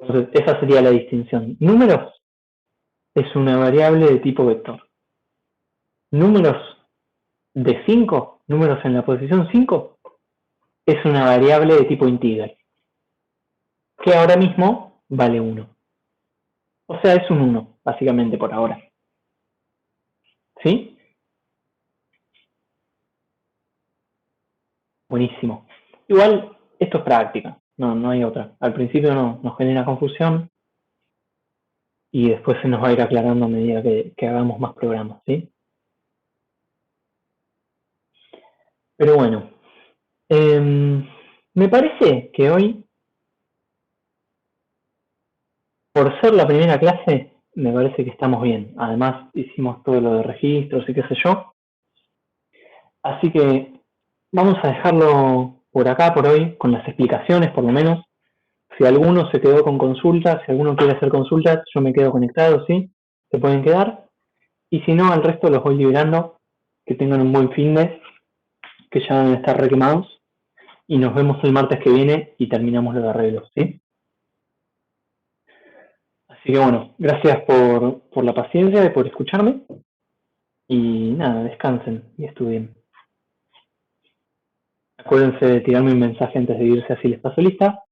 Entonces, esa sería la distinción. Números es una variable de tipo vector. Números de 5, números en la posición 5, es una variable de tipo integer, que ahora mismo vale 1. O sea, es un 1, básicamente, por ahora. ¿Sí? Buenísimo. Igual, esto es práctica, no hay otra. Al principio nos genera confusión y después se nos va a ir aclarando a medida que hagamos más programas, ¿sí? Pero bueno, me parece que hoy, por ser la primera clase, me parece que estamos bien. Además, hicimos todo lo de registros y qué sé yo. Así que vamos a dejarlo por acá por hoy, con las explicaciones por lo menos. Si alguno se quedó con consultas, si alguno quiere hacer consultas, yo me quedo conectado, ¿sí? Se pueden quedar. Y si no, al resto los voy liberando. Que tengan un buen fin de, que ya van a estar requemados. Y nos vemos el martes que viene y terminamos los arreglos, ¿sí? Así que bueno, gracias por la paciencia y por escucharme. Y nada, descansen y estudien. Acuérdense de tirarme un mensaje antes de irse así les paso lista.